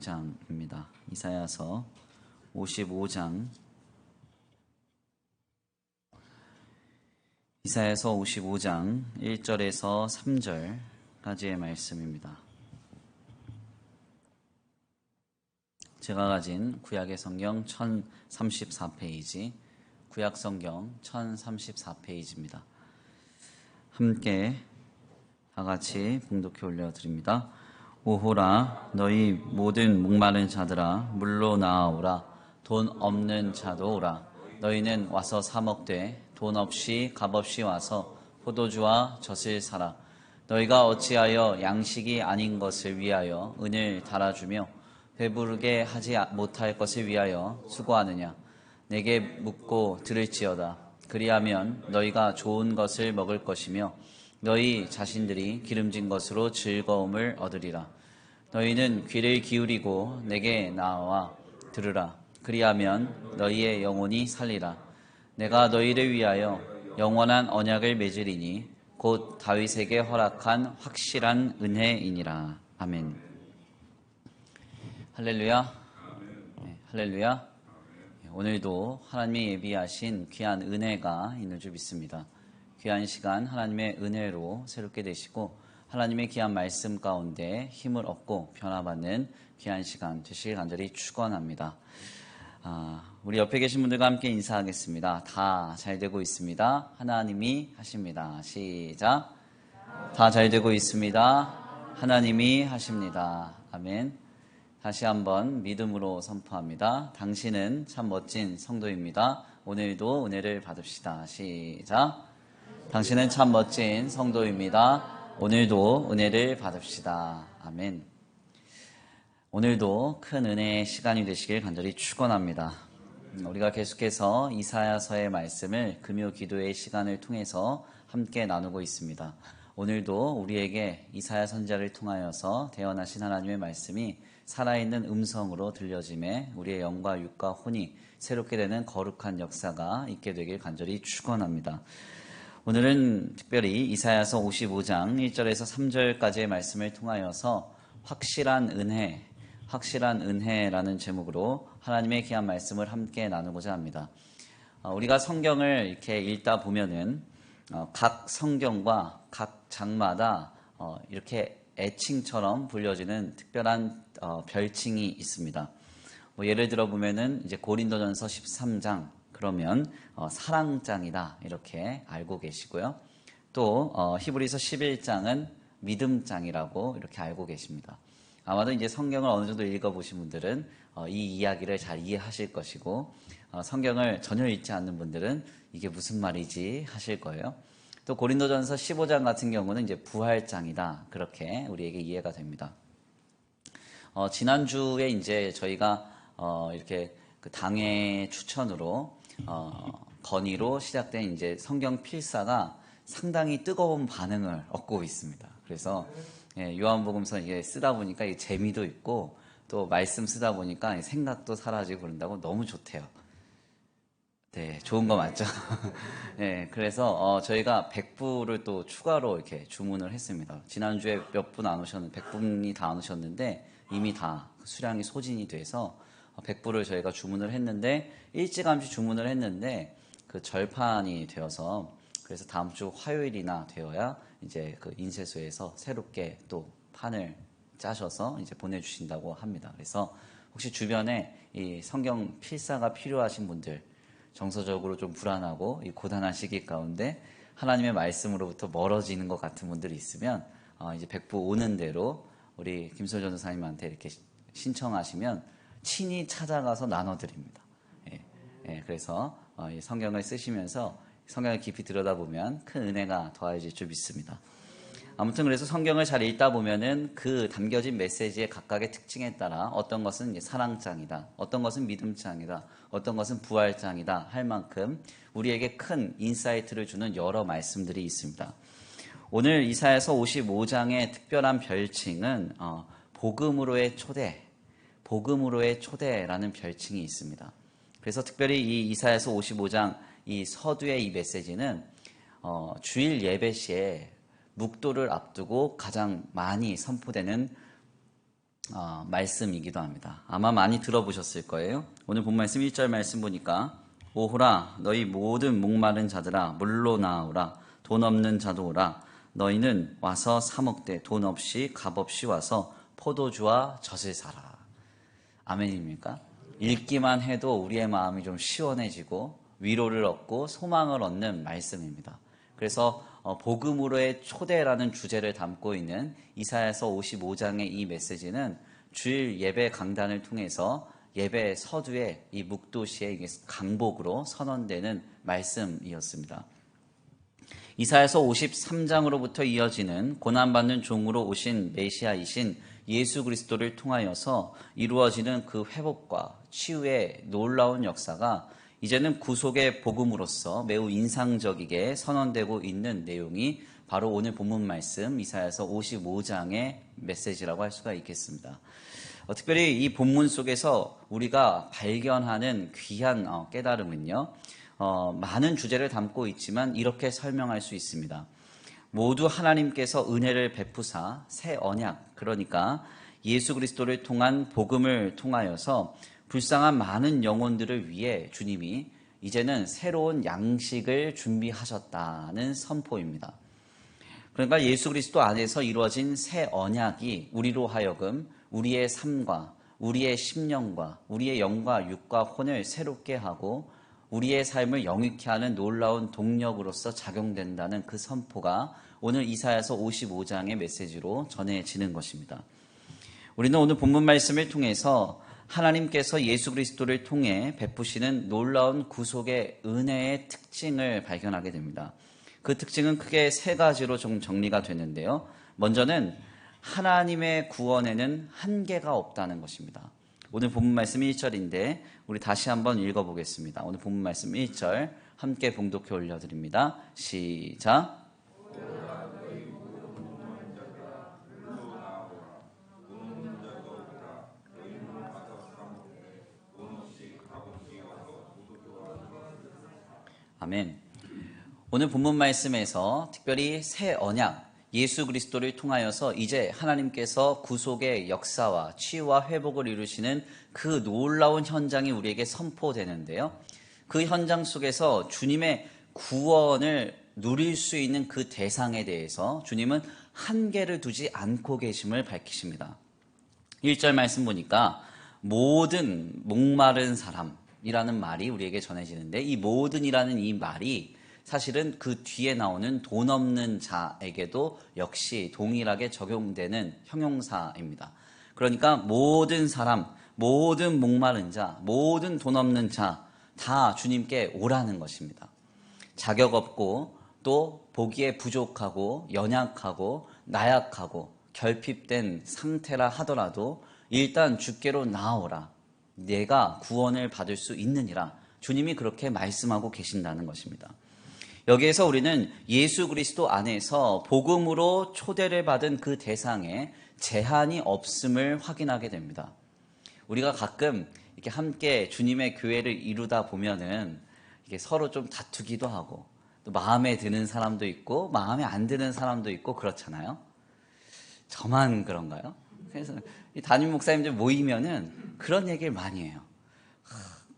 장입니다. 이사야서 55장. 이사야서 55장 1절에서 3절까지의 말씀입니다. 제가 가진 구약의 성경 1034페이지, 구약 성경 1034페이지입니다. 함께 다 같이 봉독해 올려드립니다. 오호라, 너희 모든 목마른 자들아 물로 나아오라. 돈 없는 자도 오라. 너희는 와서 사 먹되 돈 없이 값없이 와서 포도주와 젖을 사라. 너희가 어찌하여 양식이 아닌 것을 위하여 은을 달아주며 배부르게 하지 못할 것을 위하여 수고하느냐. 내게 묻고 들을지어다. 그리하면 너희가 좋은 것을 먹을 것이며 너희 자신들이 기름진 것으로 즐거움을 얻으리라. 너희는 귀를 기울이고 내게 나와 들으라. 그리하면 너희의 영혼이 살리라. 내가 너희를 위하여 영원한 언약을 맺으리니 곧 다윗에게 허락한 확실한 은혜이니라. 아멘. 할렐루야. 네, 할렐루야. 오늘도 하나님이 예비하신 귀한 은혜가 있는 줄 믿습니다. 귀한 시간 하나님의 은혜로 새롭게 되시고 하나님의 귀한 말씀 가운데 힘을 얻고 변화받는 귀한 시간 되시길 간절히 축원합니다. 우리 옆에 계신 분들과 함께 인사하겠습니다. 다 잘 되고 있습니다. 하나님이 하십니다. 시작. 다 잘 되고 있습니다. 하나님이 하십니다. 아멘. 다시 한번 믿음으로 선포합니다. 당신은 참 멋진 성도입니다. 오늘도 은혜를 받읍시다. 시작. 당신은 참 멋진 성도입니다. 오늘도 은혜를 받읍시다. 아멘. 오늘도 큰 은혜의 시간이 되시길 간절히 축원합니다. 우리가 계속해서 이사야서의 말씀을 금요 기도의 시간을 통해서 함께 나누고 있습니다. 오늘도 우리에게 이사야 선지자를 통하여서 대언하신 하나님의 말씀이 살아있는 음성으로 들려짐에 우리의 영과 육과 혼이 새롭게 되는 거룩한 역사가 있게 되길 간절히 축원합니다. 오늘은 특별히 이사야서 55장 1절에서 3절까지의 말씀을 통하여서 확실한 은혜라는 제목으로 하나님의 귀한 말씀을 함께 나누고자 합니다. 우리가 성경을 이렇게 읽다 보면은 각 성경과 각 장마다 이렇게 애칭처럼 불려지는 특별한 별칭이 있습니다. 예를 들어 보면은 이제 고린도전서 13장 그러면 사랑장이다 이렇게 알고 계시고요. 또 히브리서 11장은 믿음장이라고 이렇게 알고 계십니다. 아마도 이제 성경을 어느 정도 읽어보신 분들은 이 이야기를 잘 이해하실 것이고 성경을 전혀 읽지 않는 분들은 이게 무슨 말이지 하실 거예요. 또 고린도전서 15장 같은 경우는 이제 부활장이다 그렇게 우리에게 이해가 됩니다. 지난주에 이제 저희가 이렇게 그 당회 추천으로 건의로 시작된 이제 성경 필사가 상당히 뜨거운 반응을 얻고 있습니다. 그래서 요한복음서 이게 쓰다 보니까 이 재미도 있고 또 말씀 쓰다 보니까 생각도 사라지고 그런다고 너무 좋대요. 네, 좋은 거 맞죠? 네, 그래서 저희가 100부를 또 추가로 이렇게 주문을 했습니다. 지난주에 몇 분 안 오셨는데 100분이 다 안 오셨는데 이미 다 수량이 소진이 돼서 100부를 저희가 주문을 했는데 일찌감치 주문을 했는데 그 절판이 되어서 그래서 다음 주 화요일이나 되어야 이제 그 인쇄소에서 새롭게 또 판을 짜셔서 이제 보내주신다고 합니다. 그래서 혹시 주변에 이 성경 필사가 필요하신 분들, 정서적으로 좀 불안하고 이 고단한 시기 가운데 하나님의 말씀으로부터 멀어지는 것 같은 분들이 있으면 이제 100부 오는 대로 우리 김솔 전도사님한테 이렇게 신청하시면 친히 찾아가서 나눠드립니다. 그래서 이 성경을 쓰시면서 성경을 깊이 들여다보면 큰 은혜가 더해질 줄 믿습니다. 아무튼 그래서 성경을 잘 읽다 보면은 그 담겨진 메시지의 각각의 특징에 따라 어떤 것은 이제 사랑장이다, 어떤 것은 믿음장이다, 어떤 것은 부활장이다 할 만큼 우리에게 큰 인사이트를 주는 여러 말씀들이 있습니다. 오늘 이사야서 55장의 특별한 별칭은 복음으로의 초대라는 별칭이 있습니다. 그래서 특별히 이 이사야서 55장 이 서두의 이 메시지는 주일 예배 시에 묵도를 앞두고 가장 많이 선포되는 말씀이기도 합니다. 아마 많이 들어보셨을 거예요. 오늘 본 말씀 1절 말씀 보니까 오호라 너희 모든 목마른 자들아 물로 나오라 돈 없는 자도 오라 너희는 와서 사 먹되 돈 없이 값 없이 와서 포도주와 젖을 사라. 아멘입니까? 읽기만 해도 우리의 마음이 좀 시원해지고 위로를 얻고 소망을 얻는 말씀입니다. 그래서 복음으로의 초대라는 주제를 담고 있는 이사야서 55장의 이 메시지는 주일 예배 강단을 통해서 예배 서두에 이 묵도시의 강복으로 선언되는 말씀이었습니다. 이사야서 53장으로부터 이어지는 고난받는 종으로 오신 메시아이신 예수 그리스도를 통하여서 이루어지는 그 회복과 치유의 놀라운 역사가 이제는 구속의 복음으로서 매우 인상적이게 선언되고 있는 내용이 바로 오늘 본문 말씀 이사야서 55장의 메시지라고 할 수가 있겠습니다. 특별히 이 본문 속에서 우리가 발견하는 귀한 깨달음은요, 많은 주제를 담고 있지만 이렇게 설명할 수 있습니다. 모두 하나님께서 은혜를 베푸사 새 언약, 그러니까 예수 그리스도를 통한 복음을 통하여서 불쌍한 많은 영혼들을 위해 주님이 이제는 새로운 양식을 준비하셨다는 선포입니다. 그러니까 예수 그리스도 안에서 이루어진 새 언약이 우리로 하여금 우리의 삶과 우리의 심령과 우리의 영과 육과 혼을 새롭게 하고 우리의 삶을 영위케 하는 놀라운 동력으로서 작용된다는 그 선포가 오늘 이사야서 55장의 메시지로 전해지는 것입니다. 우리는 오늘 본문 말씀을 통해서 하나님께서 예수 그리스도를 통해 베푸시는 놀라운 구속의 은혜의 특징을 발견하게 됩니다. 그 특징은 크게 세 가지로 좀 정리가 되는데요. 먼저는 하나님의 구원에는 한계가 없다는 것입니다. 오늘 본문 말씀 1절인데 우리 다시 한번 읽어보겠습니다. 오늘 본문 말씀 1절 함께 봉독해 올려드립니다. 시작. 아멘. 오늘 본문 말씀에서 특별히 새 언약, 예수 그리스도를 통하여서 이제 하나님께서 구속의 역사와 치유와 회복을 이루시는 그 놀라운 현장이 우리에게 선포되는데요. 그 현장 속에서 주님의 구원을 누릴 수 있는 그 대상에 대해서 주님은 한계를 두지 않고 계심을 밝히십니다. 1절 말씀 보니까 모든 목마른 사람이라는 말이 우리에게 전해지는데 이 모든이라는 이 말이 사실은 그 뒤에 나오는 돈 없는 자에게도 역시 동일하게 적용되는 형용사입니다. 그러니까 모든 사람, 모든 목마른 자, 모든 돈 없는 자 다 주님께 오라는 것입니다. 자격 없고 또 보기에 부족하고 연약하고 나약하고 결핍된 상태라 하더라도 일단 주께로 나아오라. 내가 구원을 받을 수 있느니라. 주님이 그렇게 말씀하고 계신다는 것입니다. 여기에서 우리는 예수 그리스도 안에서 복음으로 초대를 받은 그 대상에 제한이 없음을 확인하게 됩니다. 우리가 가끔 이렇게 함께 주님의 교회를 이루다 보면은 이게 서로 좀 다투기도 하고 또 마음에 드는 사람도 있고 마음에 안 드는 사람도 있고 그렇잖아요. 저만 그런가요? 그래서 이 담임 목사님들 모이면은 그런 얘기를 많이 해요.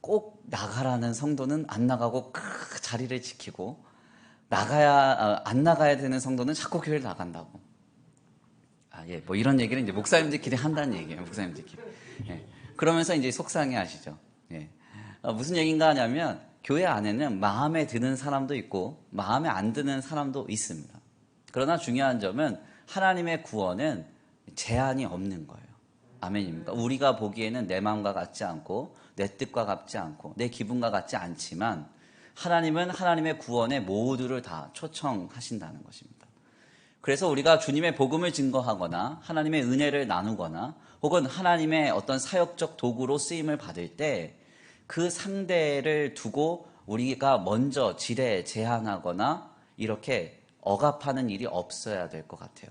꼭 나가라는 성도는 안 나가고 그 자리를 지키고 안 나가야 되는 성도는 자꾸 교회를 나간다고. 뭐 이런 얘기를 이제 목사님들끼리 한다는 얘기예요. 목사님들끼리. 예. 그러면서 이제 속상해 하시죠. 예. 무슨 얘기인가 하냐면 교회 안에는 마음에 드는 사람도 있고 마음에 안 드는 사람도 있습니다. 그러나 중요한 점은 하나님의 구원은 제한이 없는 거예요. 아멘입니까? 우리가 보기에는 내 마음과 같지 않고 내 뜻과 같지 않고 내 기분과 같지 않지만 하나님은 하나님의 구원에 모두를 다 초청하신다는 것입니다. 그래서 우리가 주님의 복음을 증거하거나 하나님의 은혜를 나누거나 혹은 하나님의 어떤 사역적 도구로 쓰임을 받을 때 그 상대를 두고 우리가 먼저 지레 제한하거나 이렇게 억압하는 일이 없어야 될 것 같아요.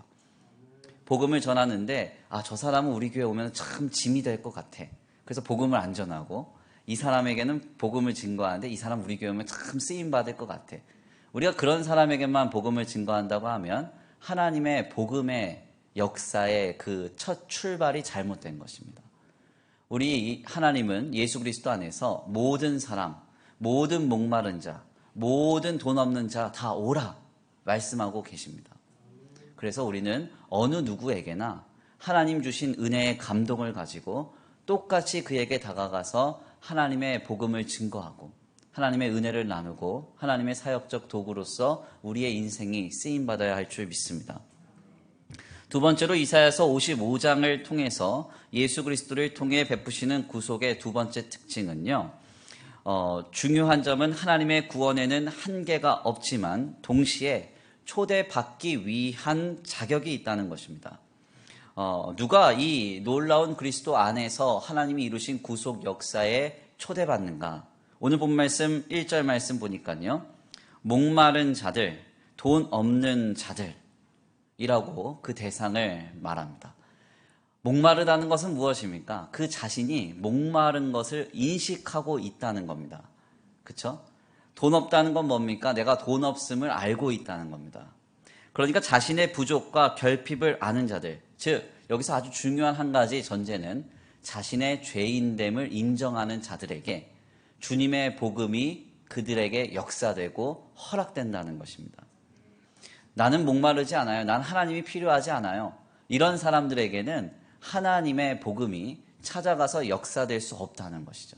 복음을 전하는데 저 사람은 우리 교회 오면 참 짐이 될 것 같아. 그래서 복음을 안 전하고 이 사람에게는 복음을 증거하는데 이 사람 우리 교회 오면 참 쓰임받을 것 같아. 우리가 그런 사람에게만 복음을 증거한다고 하면 하나님의 복음의 역사의 그 첫 출발이 잘못된 것입니다. 우리 하나님은 예수 그리스도 안에서 모든 사람, 모든 목마른 자, 모든 돈 없는 자 다 오라 말씀하고 계십니다. 그래서 우리는 어느 누구에게나 하나님 주신 은혜의 감동을 가지고 똑같이 그에게 다가가서 하나님의 복음을 증거하고 하나님의 은혜를 나누고 하나님의 사역적 도구로서 우리의 인생이 쓰임받아야 할 줄 믿습니다. 두 번째로 이사야서 55장을 통해서 예수 그리스도를 통해 베푸시는 구속의 두 번째 특징은요. 중요한 점은 하나님의 구원에는 한계가 없지만 동시에 초대받기 위한 자격이 있다는 것입니다. 누가 이 놀라운 그리스도 안에서 하나님이 이루신 구속 역사에 초대받는가? 오늘 본 말씀 1절 말씀 보니까요. 목마른 자들, 돈 없는 자들이라고 그 대상을 말합니다. 목마르다는 것은 무엇입니까? 그 자신이 목마른 것을 인식하고 있다는 겁니다. 그렇죠? 돈 없다는 건 뭡니까? 내가 돈 없음을 알고 있다는 겁니다. 그러니까 자신의 부족과 결핍을 아는 자들, 즉 여기서 아주 중요한 한 가지 전제는 자신의 죄인됨을 인정하는 자들에게 주님의 복음이 그들에게 역사되고 허락된다는 것입니다. 나는 목마르지 않아요. 난 하나님이 필요하지 않아요. 이런 사람들에게는 하나님의 복음이 찾아가서 역사될 수 없다는 것이죠.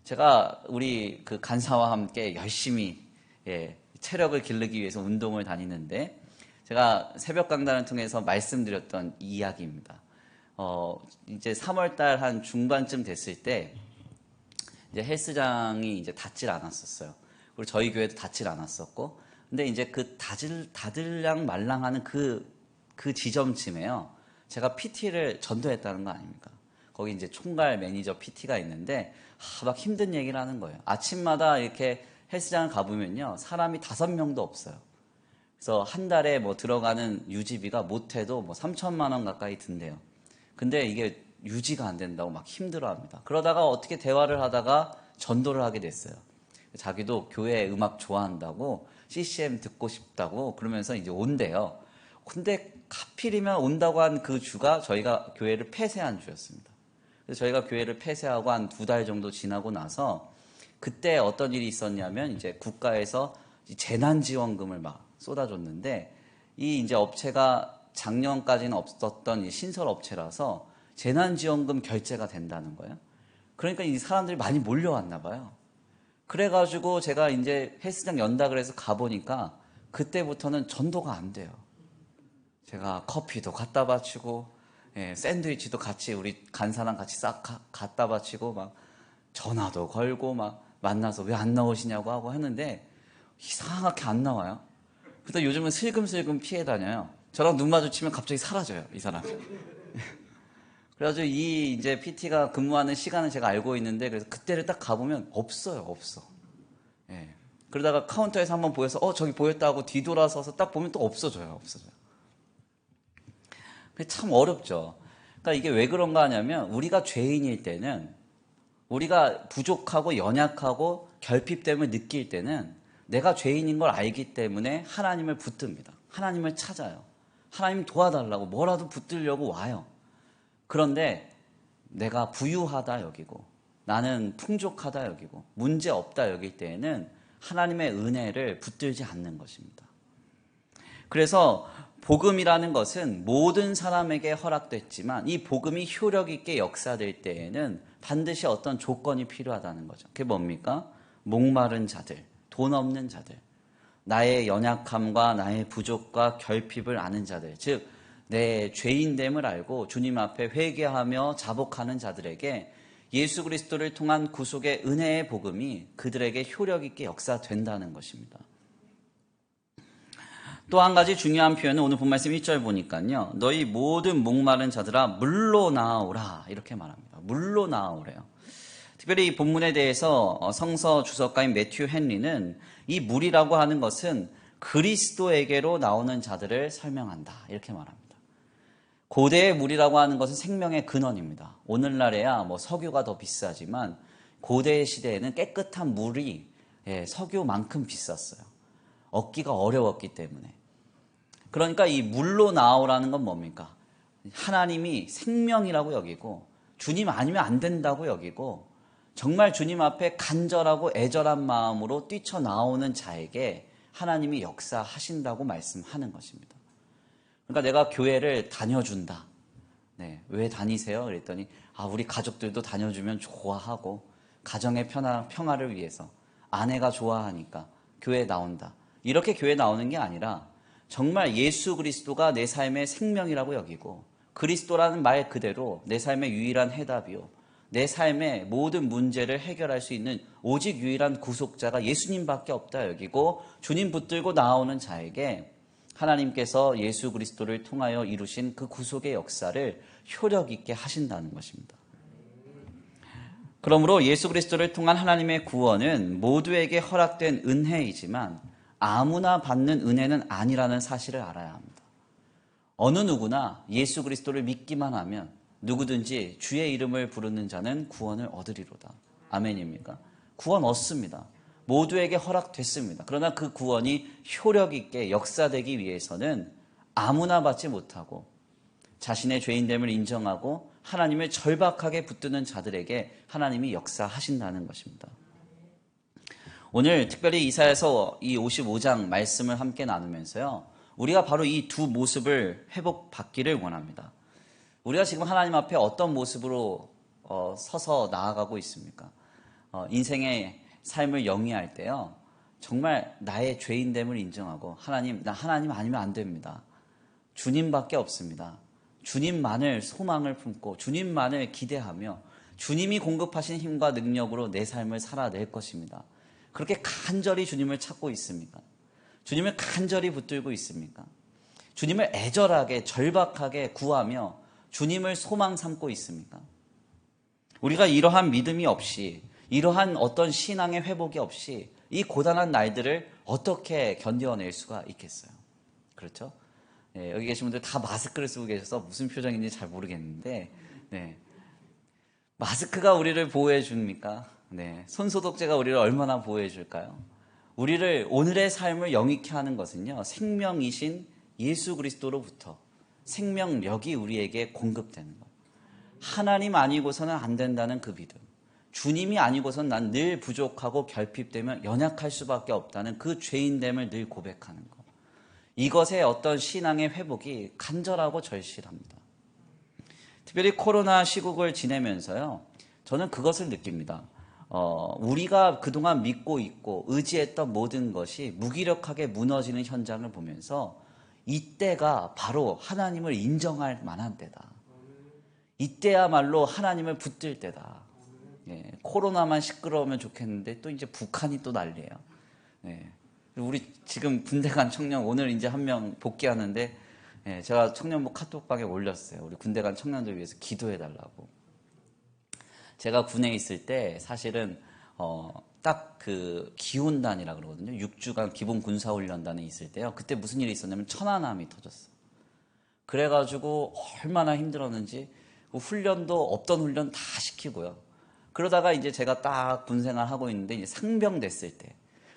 제가 우리 그 간사와 함께 열심히 체력을 기르기 위해서 운동을 다니는데 제가 새벽 강단을 통해서 말씀드렸던 이야기입니다. 이제 3월달 한 중반쯤 됐을 때 이제 헬스장이 이제 닫질 않았었어요. 그리고 저희 교회도 닫질 않았었고, 근데 이제 그 닫을랑 말랑하는 그 지점쯤에요. 제가 PT를 전도했다는 거 아닙니까? 거기 이제 총괄 매니저 PT가 있는데 막 힘든 얘기를 하는 거예요. 아침마다 이렇게 헬스장을 가보면요, 사람이 5명도 없어요. 그래서 한 달에 뭐 들어가는 유지비가 못해도 뭐 3천만 원 가까이 든대요. 근데 이게 유지가 안 된다고 막 힘들어합니다. 그러다가 어떻게 대화를 하다가 전도를 하게 됐어요. 자기도 교회 음악 좋아한다고 CCM 듣고 싶다고 그러면서 이제 온대요. 근데 하필이면 온다고 한 그 주가 저희가 교회를 폐쇄한 주였습니다. 그래서 저희가 교회를 폐쇄하고 한 2달 정도 지나고 나서 그때 어떤 일이 있었냐면 이제 국가에서 재난지원금을 막 쏟아줬는데 이 이제 업체가 작년까지는 없었던 이 신설 업체라서 재난지원금 결제가 된다는 거예요. 그러니까 이 사람들이 많이 몰려왔나 봐요. 그래가지고 제가 이제 헬스장 연다 그래서 가보니까 그때부터는 전도가 안 돼요. 제가 커피도 갖다 바치고 샌드위치도 같이 우리 간사랑 같이 싹 갖다 바치고 막 전화도 걸고 막 만나서 왜 안 나오시냐고 하고 했는데 이상하게 안 나와요. 그래서 요즘은 슬금슬금 피해 다녀요. 저랑 눈 마주치면 갑자기 사라져요, 이 사람. 그래가지고 이 이제 PT가 근무하는 시간을 제가 알고 있는데 그래서 그때를 딱 가보면 없어요, 없어. 그러다가 카운터에서 한번 보여서 저기 보였다 하고 뒤돌아서서 딱 보면 또 없어져요. 참 어렵죠. 그러니까 이게 왜 그런가 하냐면 우리가 죄인일 때는 우리가 부족하고 연약하고 결핍됨을 느낄 때는 내가 죄인인 걸 알기 때문에 하나님을 붙듭니다. 하나님을 찾아요. 하나님 도와달라고 뭐라도 붙들려고 와요. 그런데 내가 부유하다 여기고 나는 풍족하다 여기고 문제 없다 여길 때에는 하나님의 은혜를 붙들지 않는 것입니다. 그래서 복음이라는 것은 모든 사람에게 허락됐지만 이 복음이 효력 있게 역사될 때에는 반드시 어떤 조건이 필요하다는 거죠. 그게 뭡니까? 목마른 자들, 돈 없는 자들, 나의 연약함과 나의 부족과 결핍을 아는 자들, 즉 내 죄인됨을 알고 주님 앞에 회개하며 자복하는 자들에게 예수 그리스도를 통한 구속의 은혜의 복음이 그들에게 효력 있게 역사된다는 것입니다. 또 한 가지 중요한 표현은 오늘 본 말씀 1절 보니까요. 너희 모든 목마른 자들아 물로 나오라 이렇게 말합니다. 물로 나오래요. 특별히 이 본문에 대해서 성서 주석가인 매튜 헨리는 이 물이라고 하는 것은 그리스도에게로 나오는 자들을 설명한다 이렇게 말합니다. 고대의 물이라고 하는 것은 생명의 근원입니다. 오늘날에야 뭐 석유가 더 비싸지만 고대 시대에는 깨끗한 물이 석유만큼 비쌌어요. 얻기가 어려웠기 때문에. 그러니까 이 물로 나오라는 건 뭡니까? 하나님이 생명이라고 여기고 주님 아니면 안 된다고 여기고 정말 주님 앞에 간절하고 애절한 마음으로 뛰쳐나오는 자에게 하나님이 역사하신다고 말씀하는 것입니다. 그러니까 내가 교회를 다녀준다. 네, 왜 다니세요? 그랬더니 우리 가족들도 다녀주면 좋아하고 가정의 평화를 위해서 아내가 좋아하니까 교회에 나온다. 이렇게 교회에 나오는 게 아니라 정말 예수 그리스도가 내 삶의 생명이라고 여기고 그리스도라는 말 그대로 내 삶의 유일한 해답이요. 내 삶의 모든 문제를 해결할 수 있는 오직 유일한 구속자가 예수님밖에 없다 여기고 주님 붙들고 나오는 자에게 하나님께서 예수 그리스도를 통하여 이루신 그 구속의 역사를 효력 있게 하신다는 것입니다. 그러므로 예수 그리스도를 통한 하나님의 구원은 모두에게 허락된 은혜이지만 아무나 받는 은혜는 아니라는 사실을 알아야 합니다. 어느 누구나 예수 그리스도를 믿기만 하면 누구든지 주의 이름을 부르는 자는 구원을 얻으리로다. 아멘입니까? 구원 얻습니다. 모두에게 허락됐습니다. 그러나 그 구원이 효력 있게 역사되기 위해서는 아무나 받지 못하고 자신의 죄인됨을 인정하고 하나님을 절박하게 붙드는 자들에게 하나님이 역사하신다는 것입니다. 오늘 특별히 이사야서 이 55장 말씀을 함께 나누면서요. 우리가 바로 이 두 모습을 회복받기를 원합니다. 우리가 지금 하나님 앞에 어떤 모습으로 서서 나아가고 있습니까? 인생의 삶을 영위할 때요. 정말 나의 죄인됨을 인정하고 나 하나님 아니면 안 됩니다. 주님밖에 없습니다. 주님만을 소망을 품고 주님만을 기대하며 주님이 공급하신 힘과 능력으로 내 삶을 살아낼 것입니다. 그렇게 간절히 주님을 찾고 있습니까? 주님을 간절히 붙들고 있습니까? 주님을 애절하게 절박하게 구하며 주님을 소망 삼고 있습니까? 우리가 이러한 믿음이 없이 이러한 어떤 신앙의 회복이 없이 이 고단한 날들을 어떻게 견뎌낼 수가 있겠어요? 그렇죠? 네, 여기 계신 분들 다 마스크를 쓰고 계셔서 무슨 표정인지 잘 모르겠는데 네. 마스크가 우리를 보호해 줍니까? 네. 손소독제가 우리를 얼마나 보호해 줄까요? 우리를 오늘의 삶을 영위케 하는 것은요. 생명이신 예수 그리스도로부터 생명력이 우리에게 공급되는 것. 하나님 아니고서는 안 된다는 그 믿음. 주님이 아니고서는 난 늘 부족하고 결핍되면 연약할 수밖에 없다는 그 죄인됨을 늘 고백하는 것. 이것의 어떤 신앙의 회복이 간절하고 절실합니다. 특별히 코로나 시국을 지내면서요. 저는 그것을 느낍니다. 우리가 그동안 믿고 있고 의지했던 모든 것이 무기력하게 무너지는 현장을 보면서 이때가 바로 하나님을 인정할 만한 때다. 이때야말로 하나님을 붙들 때다. 예, 코로나만 시끄러우면 좋겠는데 또 이제 북한이 또 난리예요. 예, 우리 지금 군대 간 청년 오늘 이제 한 명 복귀하는데 예, 제가 청년부 카톡방에 올렸어요. 우리 군대 간 청년들 위해서 기도해달라고. 제가 군에 있을 때 사실은 딱 그 기훈단이라 그러거든요. 6주간 기본 군사훈련단에 있을 때요. 그때 무슨 일이 있었냐면 천안함이 터졌어요. 그래가지고 얼마나 힘들었는지 훈련도 없던 훈련 다 시키고요. 그러다가 이제 제가 딱 군생활 하고 있는데 이제 상병 됐을 때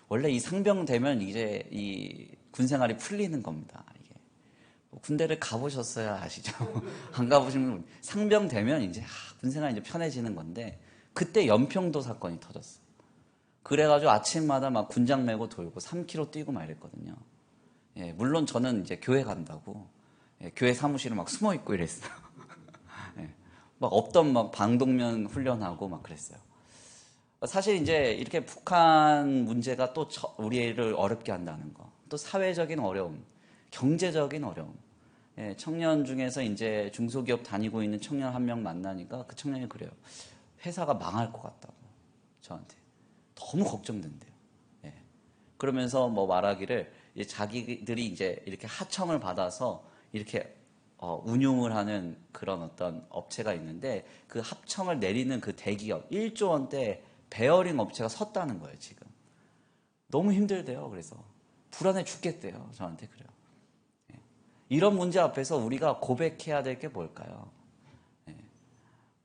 원래 이 상병 되면 이제 이 군생활이 풀리는 겁니다. 이게 군대를 가보셨어야 아시죠? 안 가보신 분 상병 되면 이제 군생활이 이제 편해지는 건데 그때 연평도 사건이 터졌어. 그래가지고 아침마다 막 군장 메고 돌고 3km 뛰고 막 이랬거든요. 예, 물론 저는 이제 교회 간다고 예, 교회 사무실에 막 숨어 있고 이랬어요. 예, 막 없던 막 방독면 훈련하고 막 그랬어요. 사실 이제 이렇게 북한 문제가 또 우리를 어렵게 한다는 거, 또 사회적인 어려움, 경제적인 어려움. 예, 청년 중에서 이제 중소기업 다니고 있는 청년 한 명 만나니까 그 청년이 그래요. 회사가 망할 것 같다고 저한테 너무 걱정된대요. 예. 그러면서 뭐 말하기를 자기들이 이제 이렇게 하청을 받아서 이렇게 운용을 하는 그런 어떤 업체가 있는데 그 합청을 내리는 그 대기업 1조 원대 베어링 업체가 섰다는 거예요, 지금. 너무 힘들대요. 그래서 불안해 죽겠대요. 저한테 그래요. 예. 이런 문제 앞에서 우리가 고백해야 될 게 뭘까요? 예.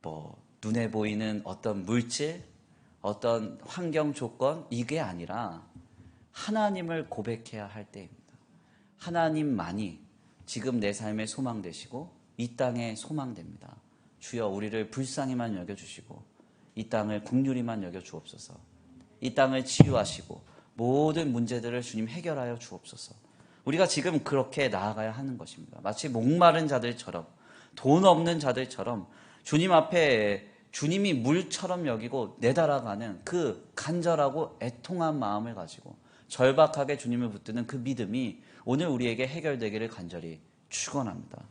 뭐 눈에 보이는 어떤 물질, 어떤 환경 조건 이게 아니라 하나님을 고백해야 할 때입니다. 하나님만이 지금 내 삶의 소망 되시고 이 땅의 소망 됩니다. 주여 우리를 불쌍히만 여겨주시고 이 땅을 긍휼히만 여겨주옵소서. 이 땅을 치유하시고 모든 문제들을 주님 해결하여 주옵소서. 우리가 지금 그렇게 나아가야 하는 것입니다. 마치 목마른 자들처럼, 돈 없는 자들처럼 주님 앞에 주님이 물처럼 여기고 내달아가는 그 간절하고 애통한 마음을 가지고 절박하게 주님을 붙드는 그 믿음이 오늘 우리에게 해결되기를 간절히 축원합니다.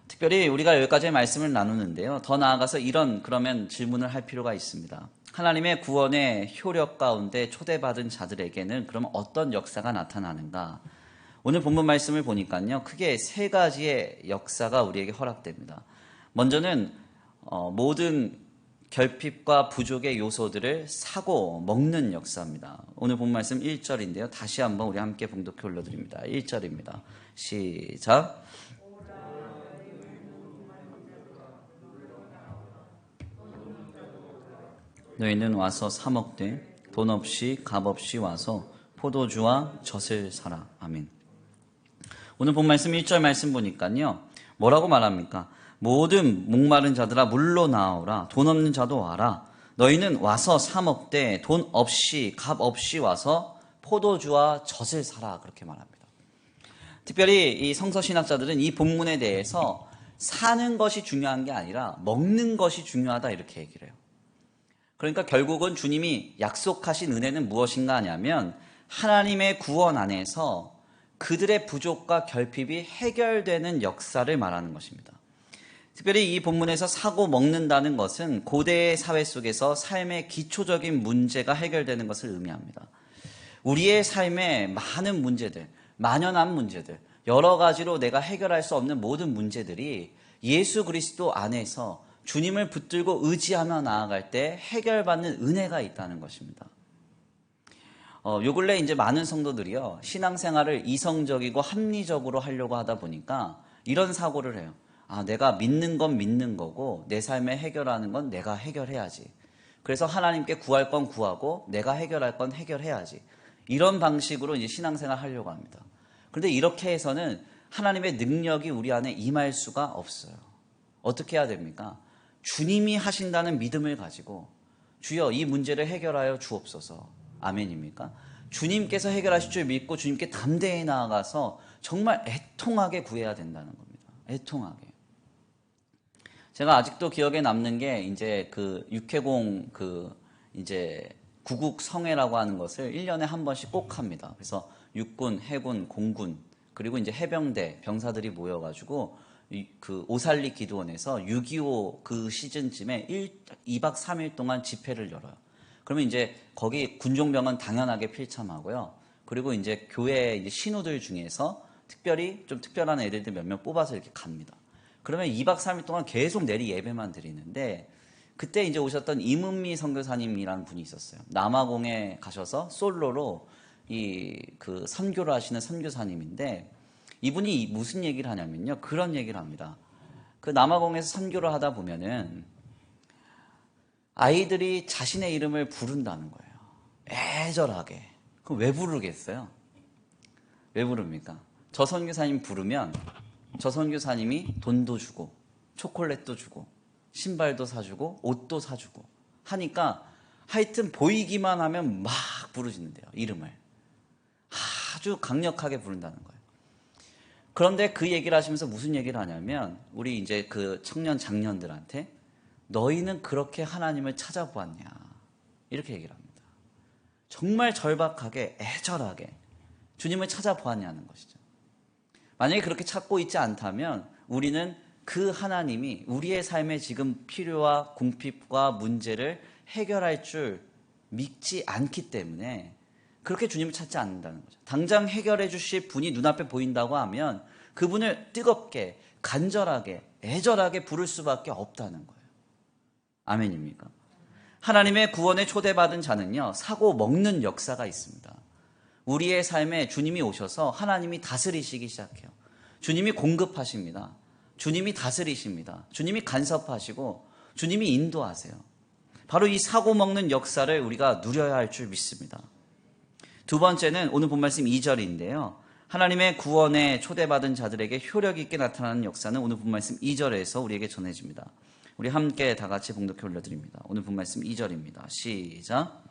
특별히 우리가 여기까지의 말씀을 나누는데요. 더 나아가서 그러면 질문을 할 필요가 있습니다. 하나님의 구원의 효력 가운데 초대받은 자들에게는 그럼 어떤 역사가 나타나는가? 오늘 본문 말씀을 보니까요. 크게 세 가지의 역사가 우리에게 허락됩니다. 먼저는 모든 결핍과 부족의 요소들을 사고 먹는 역사입니다. 오늘 본문 말씀 1절인데요. 다시 한번 우리 함께 봉독해 올려드립니다. 1절입니다. 시작. 너희는 와서 사 먹되 돈 없이 값 없이 와서 포도주와 젖을 사라. 아멘. 오늘 본 말씀 1절 말씀 보니까요. 뭐라고 말합니까? 모든 목마른 자들아 물로 나오라. 돈 없는 자도 와라. 너희는 와서 사 먹되 돈 없이 값 없이 와서 포도주와 젖을 사라. 그렇게 말합니다. 특별히 이 성서신학자들은 이 본문에 대해서 사는 것이 중요한 게 아니라 먹는 것이 중요하다 이렇게 얘기를 해요. 그러니까 결국은 주님이 약속하신 은혜는 무엇인가 하냐면 하나님의 구원 안에서 그들의 부족과 결핍이 해결되는 역사를 말하는 것입니다. 특별히 이 본문에서 사고 먹는다는 것은 고대의 사회 속에서 삶의 기초적인 문제가 해결되는 것을 의미합니다. 우리의 삶에 많은 문제들, 만연한 문제들, 여러 가지로 내가 해결할 수 없는 모든 문제들이 예수 그리스도 안에서 주님을 붙들고 의지하며 나아갈 때 해결받는 은혜가 있다는 것입니다. 요 근래 이제 많은 성도들이요, 신앙생활을 이성적이고 합리적으로 하려고 하다 보니까 이런 사고를 해요. 내가 믿는 건 믿는 거고 내 삶에 해결하는 건 내가 해결해야지. 그래서 하나님께 구할 건 구하고 내가 해결할 건 해결해야지. 이런 방식으로 이제 신앙생활 하려고 합니다. 그런데 이렇게 해서는 하나님의 능력이 우리 안에 임할 수가 없어요. 어떻게 해야 됩니까? 주님이 하신다는 믿음을 가지고 주여 이 문제를 해결하여 주옵소서. 아멘입니까? 주님께서 해결하실 줄 믿고 주님께 담대히 나아가서 정말 애통하게 구해야 된다는 겁니다. 애통하게. 제가 아직도 기억에 남는 게 이제 그 육해공 이제 구국 성회라고 하는 것을 1년에 한 번씩 꼭 합니다. 그래서 육군, 해군, 공군 그리고 이제 해병대 병사들이 모여가지고 그 오살리 기도원에서 6.25 그 시즌쯤에 2박 3일 동안 집회를 열어요. 그러면 이제 거기 군종병은 당연하게 필참하고요. 그리고 이제 교회 이제 신우들 중에서 특별히 좀 특별한 애들들 몇 명 뽑아서 이렇게 갑니다. 그러면 2박 3일 동안 계속 내리 예배만 드리는데 그때 이제 오셨던 임은미 선교사님이라는 분이 있었어요. 남아공에 가셔서 솔로로 그 선교를 하시는 선교사님인데 이분이 무슨 얘기를 하냐면요. 그런 얘기를 합니다. 그 남아공에서 선교를 하다 보면은 아이들이 자신의 이름을 부른다는 거예요. 애절하게. 그럼 왜 부르겠어요? 왜 부릅니까? 저 선교사님 부르면 저 선교사님이 돈도 주고 초콜릿도 주고 신발도 사주고 옷도 사주고 하니까 하여튼 보이기만 하면 막 부르짖는데요. 이름을. 아주 강력하게 부른다는 거예요. 그런데 그 얘기를 하시면서 무슨 얘기를 하냐면 우리 이제 그 청년 장년들한테 너희는 그렇게 하나님을 찾아보았냐 이렇게 얘기를 합니다. 정말 절박하게 애절하게 주님을 찾아보았냐는 것이죠. 만약에 그렇게 찾고 있지 않다면 우리는 그 하나님이 우리의 삶에 지금 필요와 궁핍과 문제를 해결할 줄 믿지 않기 때문에 그렇게 주님을 찾지 않는다는 거죠. 당장 해결해 주실 분이 눈앞에 보인다고 하면 그분을 뜨겁게 간절하게 애절하게 부를 수밖에 없다는 거예요. 아멘입니까? 하나님의 구원에 초대받은 자는요, 사고 먹는 역사가 있습니다. 우리의 삶에 주님이 오셔서 하나님이 다스리시기 시작해요. 주님이 공급하십니다. 주님이 다스리십니다. 주님이 간섭하시고 주님이 인도하세요. 바로 이 사고 먹는 역사를 우리가 누려야 할 줄 믿습니다. 두 번째는 오늘 본 말씀 2절인데요. 하나님의 구원에 초대받은 자들에게 효력 있게 나타나는 역사는 오늘 본 말씀 2절에서 우리에게 전해집니다. 우리 함께 다 같이 봉독해 올려드립니다. 오늘 본 말씀 2절입니다. 시작.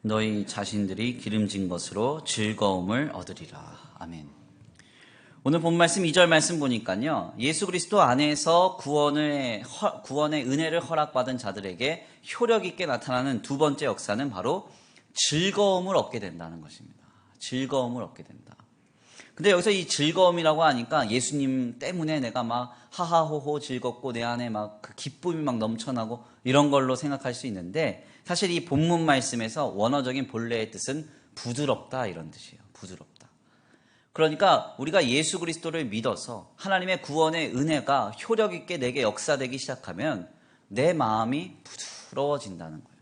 너희 자신들이 기름진 것으로 즐거움을 얻으리라. 아멘. 오늘 본 말씀 2절 말씀 보니까요, 예수 그리스도 안에서 구원의 은혜를 허락받은 자들에게 효력 있게 나타나는 두 번째 역사는 바로 즐거움을 얻게 된다는 것입니다. 즐거움을 얻게 된다. 근데 여기서 이 즐거움이라고 하니까 예수님 때문에 내가 막 하하호호 즐겁고 내 안에 막 그 기쁨이 막 넘쳐나고 이런 걸로 생각할 수 있는데, 사실 이 본문 말씀에서 원어적인 본래의 뜻은 부드럽다 이런 뜻이에요. 부드럽다. 그러니까 우리가 예수 그리스도를 믿어서 하나님의 구원의 은혜가 효력 있게 내게 역사되기 시작하면 내 마음이 부드러워진다는 거예요.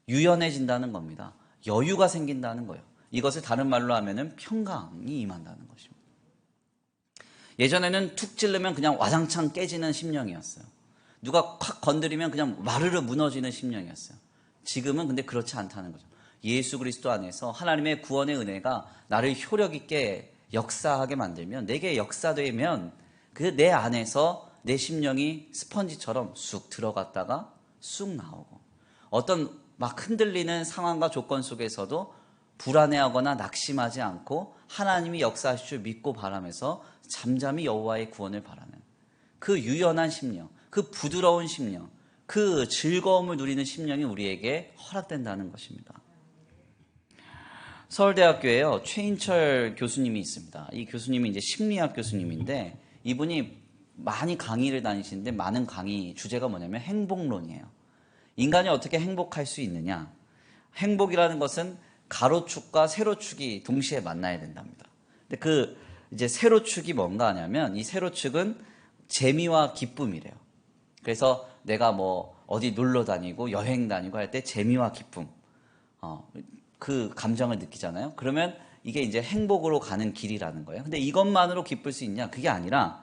유연해진다는 겁니다. 여유가 생긴다는 거예요. 이것을 다른 말로 하면은 평강이 임한다는 것입니다. 예전에는 툭 찌르면 그냥 와장창 깨지는 심령이었어요. 누가 콱 건드리면 그냥 와르르 무너지는 심령이었어요. 지금은 근데 그렇지 않다는 거죠. 예수 그리스도 안에서 하나님의 구원의 은혜가 나를 효력 있게 역사하게 만들면, 내게 역사되면 그 내 안에서 내 심령이 스펀지처럼 쑥 들어갔다가 쑥 나오고, 어떤 막 흔들리는 상황과 조건 속에서도 불안해하거나 낙심하지 않고 하나님이 역사하실 줄 믿고 바라면서 잠잠히 여호와의 구원을 바라는 그 유연한 심령, 그 부드러운 심령, 그 즐거움을 누리는 심령이 우리에게 허락된다는 것입니다. 서울대학교에요, 최인철 교수님이 있습니다. 이 교수님이 이제 심리학 교수님인데, 이분이 많이 강의를 다니시는데 많은 강의 주제가 뭐냐면 행복론이에요. 인간이 어떻게 행복할 수 있느냐. 행복이라는 것은 가로축과 세로축이 동시에 만나야 된답니다. 근데 그 이제 세로축이 뭔가 하냐면, 이 세로축은 재미와 기쁨이래요. 그래서 내가 뭐 어디 놀러 다니고 여행 다니고 할 때 재미와 기쁨, 그 감정을 느끼잖아요. 그러면 이게 이제 행복으로 가는 길이라는 거예요. 근데 이것만으로 기쁠 수 있냐? 그게 아니라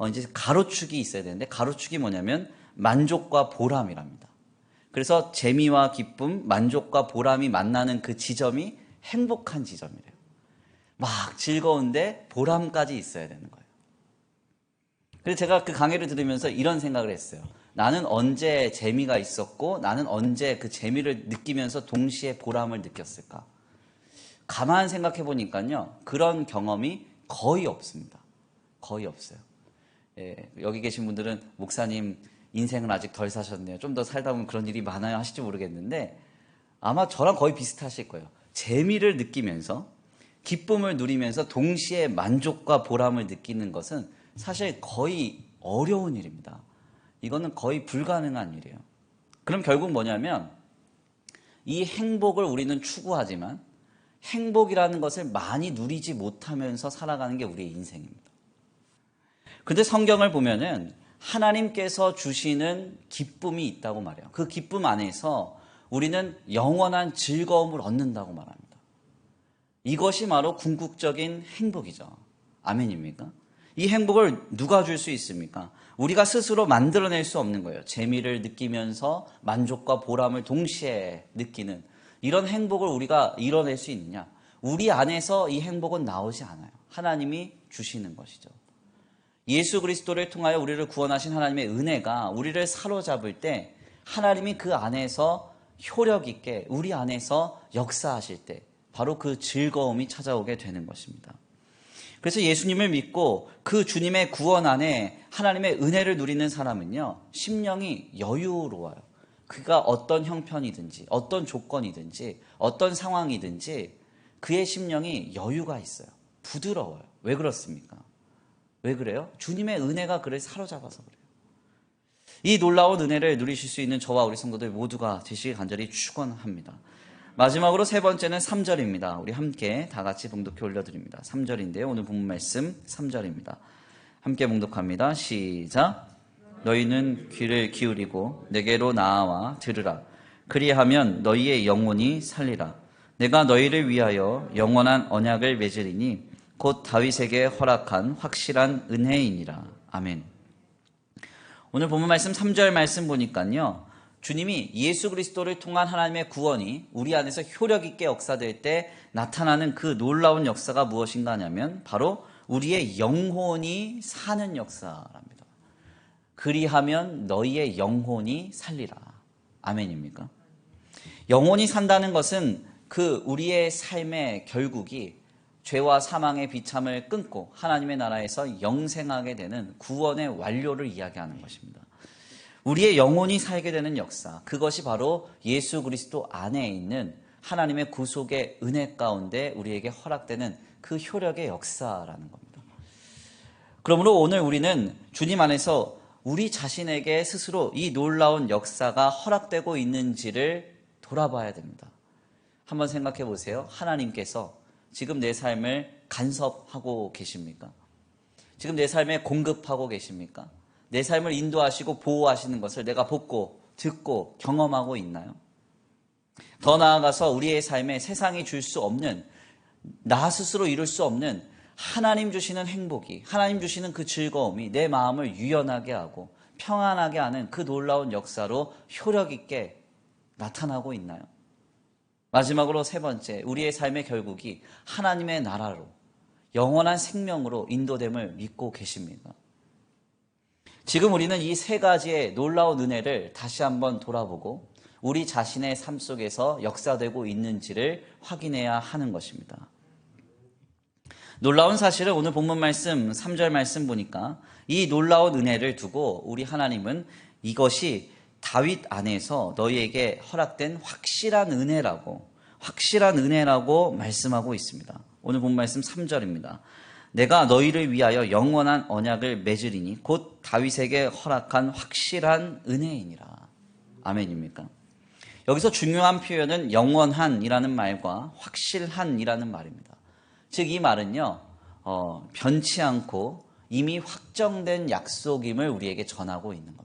이제 가로축이 있어야 되는데, 가로축이 뭐냐면 만족과 보람이랍니다. 그래서 재미와 기쁨, 만족과 보람이 만나는 그 지점이 행복한 지점이래요. 막 즐거운데 보람까지 있어야 되는 거예요. 그래서 제가 그 강의를 들으면서 이런 생각을 했어요. 나는 언제 재미가 있었고, 나는 언제 그 재미를 느끼면서 동시에 보람을 느꼈을까? 가만 생각해 보니까요, 그런 경험이 거의 없습니다. 거의 없어요. 예, 여기 계신 분들은 목사님 인생을 아직 덜 사셨네요, 좀 더 살다 보면 그런 일이 많아요 하실지 모르겠는데, 아마 저랑 거의 비슷하실 거예요. 재미를 느끼면서 기쁨을 누리면서 동시에 만족과 보람을 느끼는 것은 사실 거의 어려운 일입니다. 이거는 거의 불가능한 일이에요. 그럼 결국 뭐냐면, 이 행복을 우리는 추구하지만 행복이라는 것을 많이 누리지 못하면서 살아가는 게 우리의 인생입니다. 근데 성경을 보면은 하나님께서 주시는 기쁨이 있다고 말해요. 그 기쁨 안에서 우리는 영원한 즐거움을 얻는다고 말합니다. 이것이 바로 궁극적인 행복이죠. 아멘입니까? 이 행복을 누가 줄 수 있습니까? 우리가 스스로 만들어낼 수 없는 거예요. 재미를 느끼면서 만족과 보람을 동시에 느끼는 이런 행복을 우리가 이뤄낼 수 있느냐? 우리 안에서 이 행복은 나오지 않아요. 하나님이 주시는 것이죠. 예수 그리스도를 통하여 우리를 구원하신 하나님의 은혜가 우리를 사로잡을 때, 하나님이 그 안에서 효력 있게 우리 안에서 역사하실 때 바로 그 즐거움이 찾아오게 되는 것입니다. 그래서 예수님을 믿고 그 주님의 구원 안에 하나님의 은혜를 누리는 사람은요, 심령이 여유로워요. 그가 어떤 형편이든지 어떤 조건이든지 어떤 상황이든지 그의 심령이 여유가 있어요. 부드러워요. 왜 그렇습니까? 왜 그래요? 주님의 은혜가 그를 사로잡아서 그래요. 이 놀라운 은혜를 누리실 수 있는 저와 우리 성도들 모두가 되시길 간절히 축원합니다. 마지막으로 세 번째는 3절입니다. 우리 함께 다 같이 봉독해 올려드립니다. 3절인데요. 오늘 본문 말씀 3절입니다. 함께 봉독합니다. 시작. 너희는 귀를 기울이고 내게로 나아와 들으라. 그리하면 너희의 영혼이 살리라. 내가 너희를 위하여 영원한 언약을 맺으리니 곧 다윗에게 허락한 확실한 은혜이니라. 아멘. 오늘 본문 말씀 3절 말씀 보니까요, 주님이 예수 그리스도를 통한 하나님의 구원이 우리 안에서 효력 있게 역사될 때 나타나는 그 놀라운 역사가 무엇인가 하냐면 바로 우리의 영혼이 사는 역사랍니다. 그리하면 너희의 영혼이 살리라. 아멘입니까? 영혼이 산다는 것은 그 우리의 삶의 결국이 죄와 사망의 비참을 끊고 하나님의 나라에서 영생하게 되는 구원의 완료를 이야기하는 것입니다. 우리의 영혼이 살게 되는 역사, 그것이 바로 예수 그리스도 안에 있는 하나님의 구속의 은혜 가운데 우리에게 허락되는 그 효력의 역사라는 겁니다. 그러므로 오늘 우리는 주님 안에서 우리 자신에게 스스로 이 놀라운 역사가 허락되고 있는지를 돌아봐야 됩니다. 한번 생각해 보세요. 하나님께서 지금 내 삶을 간섭하고 계십니까? 지금 내 삶에 공급하고 계십니까? 내 삶을 인도하시고 보호하시는 것을 내가 보고 듣고 경험하고 있나요? 더 나아가서 우리의 삶에 세상이 줄 수 없는, 나 스스로 이룰 수 없는 하나님 주시는 행복이, 하나님 주시는 그 즐거움이 내 마음을 유연하게 하고 평안하게 하는 그 놀라운 역사로 효력 있게 나타나고 있나요? 마지막으로 세 번째, 우리의 삶의 결국이 하나님의 나라로 영원한 생명으로 인도됨을 믿고 계십니까? 지금 우리는 이 세 가지의 놀라운 은혜를 다시 한번 돌아보고 우리 자신의 삶 속에서 역사되고 있는지를 확인해야 하는 것입니다. 놀라운 사실은 오늘 본문 말씀 3절 말씀 보니까 이 놀라운 은혜를 두고 우리 하나님은 이것이 다윗 안에서 너희에게 허락된 확실한 은혜라고 말씀하고 있습니다. 오늘 본문 말씀 3절입니다. 내가 너희를 위하여 영원한 언약을 맺으리니 곧 다윗에게 허락한 확실한 은혜이니라. 아멘입니까? 여기서 중요한 표현은 영원한이라는 말과 확실한이라는 말입니다. 즉 이 말은요, 변치 않고 이미 확정된 약속임을 우리에게 전하고 있는 겁니다.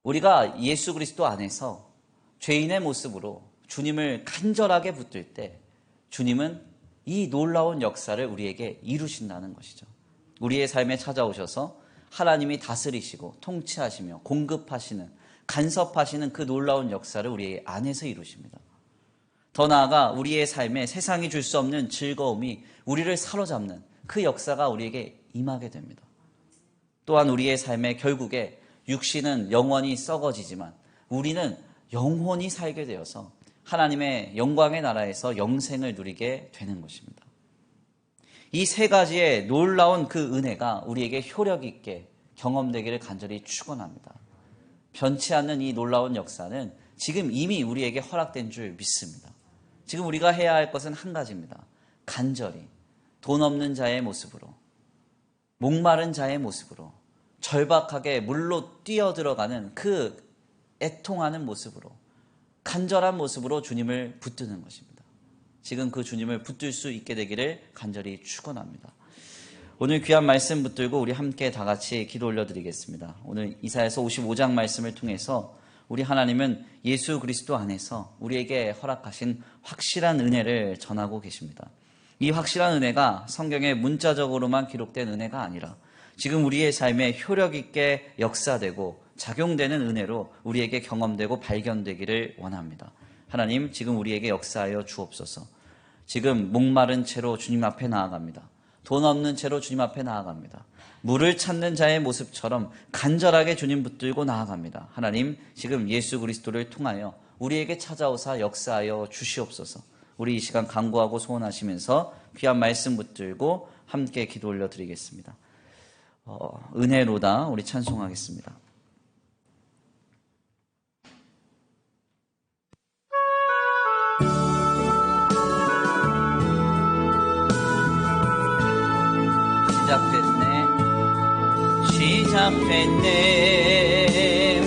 우리가 예수 그리스도 안에서 죄인의 모습으로 주님을 간절하게 붙들 때 주님은 이 놀라운 역사를 우리에게 이루신다는 것이죠. 우리의 삶에 찾아오셔서 하나님이 다스리시고 통치하시며 공급하시는, 간섭하시는 그 놀라운 역사를 우리 안에서 이루십니다. 더 나아가 우리의 삶에 세상이 줄 수 없는 즐거움이 우리를 사로잡는 그 역사가 우리에게 임하게 됩니다. 또한 우리의 삶의 결국에 육신은 영원히 썩어지지만 우리는 영혼이 살게 되어서 하나님의 영광의 나라에서 영생을 누리게 되는 것입니다. 이 세 가지의 놀라운 그 은혜가 우리에게 효력 있게 경험되기를 간절히 축원합니다. 변치 않는 이 놀라운 역사는 지금 이미 우리에게 허락된 줄 믿습니다. 지금 우리가 해야 할 것은 한 가지입니다. 간절히 돈 없는 자의 모습으로, 목마른 자의 모습으로, 절박하게 물로 뛰어들어가는 그 애통하는 모습으로, 간절한 모습으로 주님을 붙드는 것입니다. 지금 그 주님을 붙들 수 있게 되기를 간절히 축원합니다. 오늘 귀한 말씀 붙들고 우리 함께 다 같이 기도 올려드리겠습니다. 오늘 이사야서 55장 말씀을 통해서 우리 하나님은 예수 그리스도 안에서 우리에게 허락하신 확실한 은혜를 전하고 계십니다. 이 확실한 은혜가 성경에 문자적으로만 기록된 은혜가 아니라 지금 우리의 삶에 효력 있게 역사되고 작용되는 은혜로 우리에게 경험되고 발견되기를 원합니다. 하나님, 지금 우리에게 역사하여 주옵소서. 지금 목마른 채로 주님 앞에 나아갑니다. 돈 없는 채로 주님 앞에 나아갑니다. 물을 찾는 자의 모습처럼 간절하게 주님 붙들고 나아갑니다. 하나님, 지금 예수 그리스도를 통하여 우리에게 찾아오사 역사하여 주시옵소서. 우리 이 시간 간구하고 소원하시면서 귀한 말씀 붙들고 함께 기도 올려드리겠습니다. 은혜로다 우리 찬송하겠습니다. 시작됐네.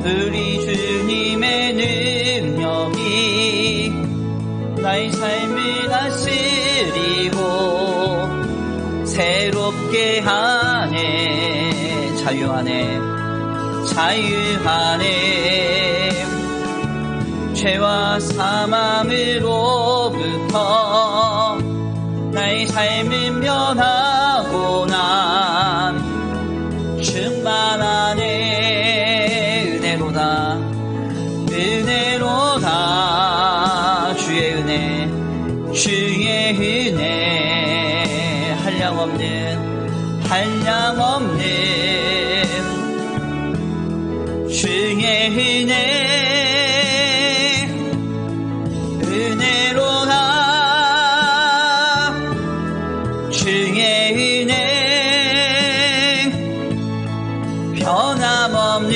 우리 주님의 능력이 나의 삶을 다스리고 새롭게 하네. 자유하네. 죄와 사망으로부터 나의 삶은 변하고 난 충만하네. 은혜로다 은혜로다 주의 은혜 주의 은혜 한량없는 주의 은혜 은혜로다 주의 은혜 변함없는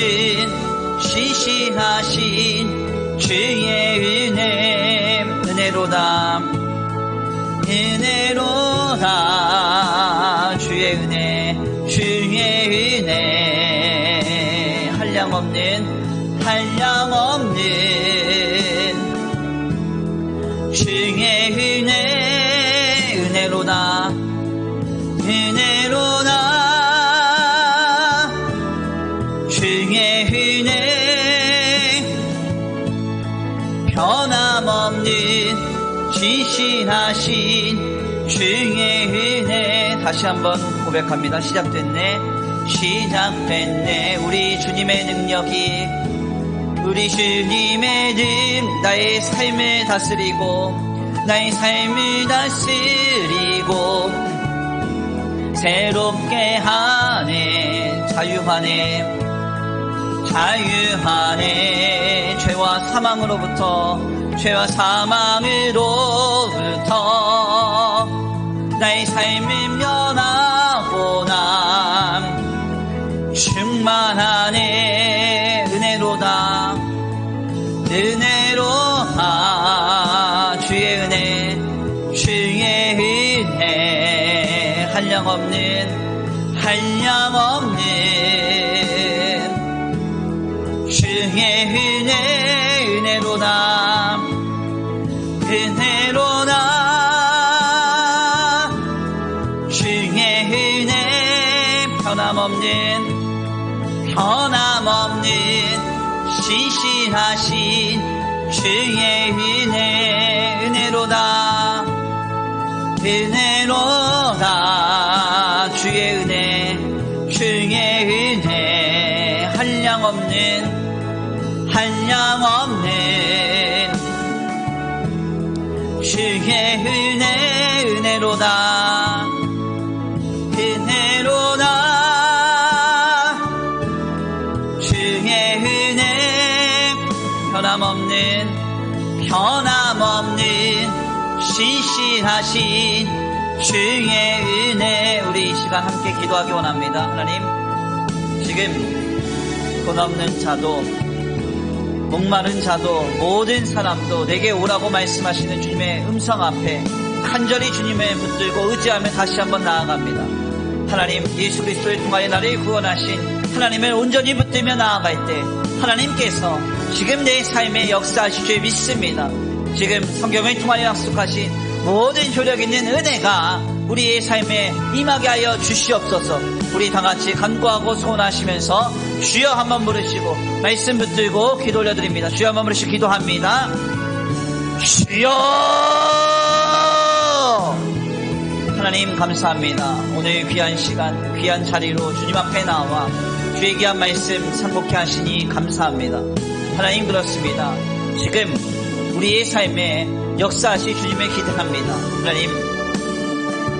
시시하신 주의 은혜 은혜로다 은혜로다 주의 은혜 주의 은혜 한량없는 주의 은혜 은혜로다 은혜로다 주의 은혜 변함없는 진실하신 주의 은혜. 다시 한번 고백합니다. 시작됐네 우리 주님의 능력이 우리 주님의 나의 삶을 다스리고 새롭게 하네 자유하네 죄와 사망으로부터 나의 삶을 변하고 난 충만하네. 은혜로다 주의 은혜 한량없는 주의 은혜 은혜로다 주의 은혜 변함없는 신실하신 주의 은혜 은혜로다 주의 은혜 한량없는 주의 은혜 은혜로다 주의 은혜 변함없는 신실하신 주의 은혜. 우리 이 시간 함께 기도하기 원합니다. 하나님, 지금 돈 없는 자도 목마른 자도 모든 사람도 내게 오라고 말씀하시는 주님의 음성 앞에 간절히 주님을 붙들고 의지하며 다시 한번 나아갑니다. 하나님, 예수 그리스도를 통하여 나를 구원하신 하나님을 온전히 붙들며 나아갈 때 하나님께서 지금 내 삶에 역사하실 줄 믿습니다. 지금 성경을 통하여 약속하신 모든 효력 있는 은혜가 우리의 삶에 임하게 하여 주시옵소서. 우리 다같이 간구하고 소원하시면서 주여 한번 부르시고 말씀 붙들고 기도 올려드립니다. 주여 한번 부르시고 기도합니다. 주여! 하나님 감사합니다. 오늘 귀한 시간 귀한 자리로 주님 앞에 나와 주의 귀한 말씀 상복케 하시니 감사합니다. 하나님, 그렇습니다. 지금 우리의 삶에 역사하실 주님을 기대합니다. 하나님,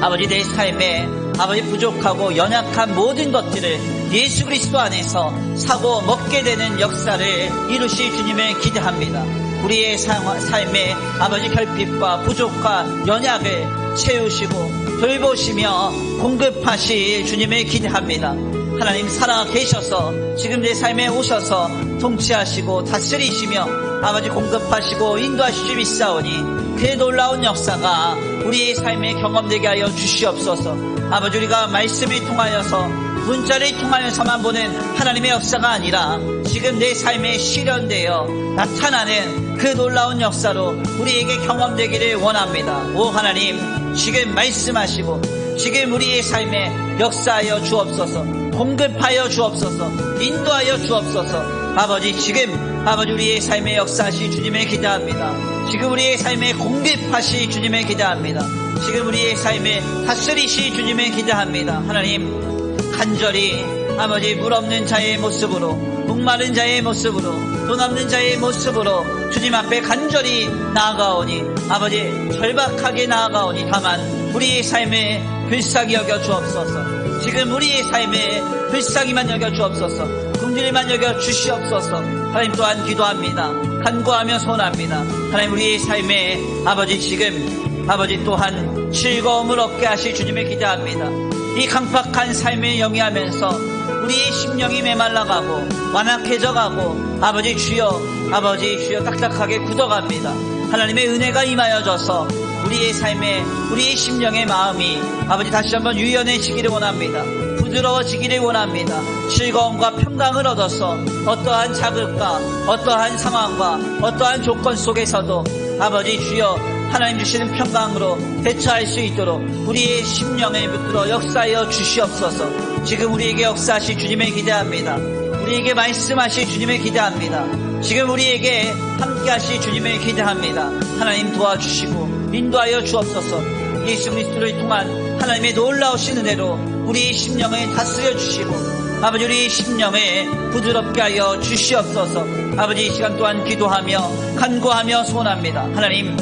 아버지, 내 삶에 아버지 부족하고 연약한 모든 것들을 예수 그리스도 안에서 사고 먹게 되는 역사를 이루실 주님을 기대합니다. 우리의 삶에 아버지 결핍과 부족과 연약을 채우시고 돌보시며 공급하실 주님을 기대합니다. 하나님, 살아 계셔서 지금 내 삶에 오셔서 통치하시고 다스리시며 아버지 공급하시고 인도하실 줄 믿사오니 그 놀라운 역사가 우리의 삶에 경험되게 하여 주시옵소서. 아버지, 우리가 말씀을 통하여서 문자를 통하여서만 보는 하나님의 역사가 아니라 지금 내 삶에 실현되어 나타나는 그 놀라운 역사로 우리에게 경험되기를 원합니다. 오 하나님, 지금 말씀하시고 지금 우리의 삶에 역사하여 주옵소서. 공급하여 주옵소서. 인도하여 주옵소서. 아버지 지금 아버지 우리의 삶의 역사하시 주님을 기대합니다. 지금 우리의 삶에 공급하시 주님을 기대합니다. 지금 우리의 삶에 다스리시 주님을 기대합니다. 하나님 간절히 아버지 물 없는 자의 모습으로, 목마른 자의 모습으로, 돈 없는 자의 모습으로 주님 앞에 간절히 나아가오니 아버지 절박하게 나아가오니 다만 우리의 삶에 불쌍히 여겨 주옵소서. 지금 우리의 삶에 불쌍히만 여겨 주옵소서. 긍휼히만 여겨 주시옵소서. 하나님 또한 기도합니다. 간구하며 소원합니다. 하나님 우리의 삶에 아버지 지금 아버지 또한 즐거움을 얻게 하실 주님을 기대합니다. 이 강팍한 삶에 영위하면서 우리의 심령이 메말라가고 완악해져가고 아버지 주여 딱딱하게 굳어갑니다. 하나님의 은혜가 임하여져서 우리의 삶에 우리의 심령의 마음이 아버지 다시 한번 유연해지기를 원합니다. 부드러워지기를 원합니다. 즐거움과 평강을 얻어서 어떠한 자극과 어떠한 상황과 어떠한 조건 속에서도 아버지 주여 하나님 주시는 평강으로 대처할 수 있도록 우리의 심령을 붙들어 역사하여 주시옵소서. 지금 우리에게 역사하실 주님을 기대합니다. 우리에게 말씀하실 주님을 기대합니다. 지금 우리에게 함께하실 주님을 기대합니다. 하나님 도와주시고 인도하여 주옵소서. 예수 그리스도를 통한 하나님의 놀라우신 은혜로 우리의 심령을 다스려 주시고 아버지 우리의 심령을 부드럽게 하여 주시옵소서. 아버지 이 시간 또한 기도하며 간구하며 소원합니다. 하나님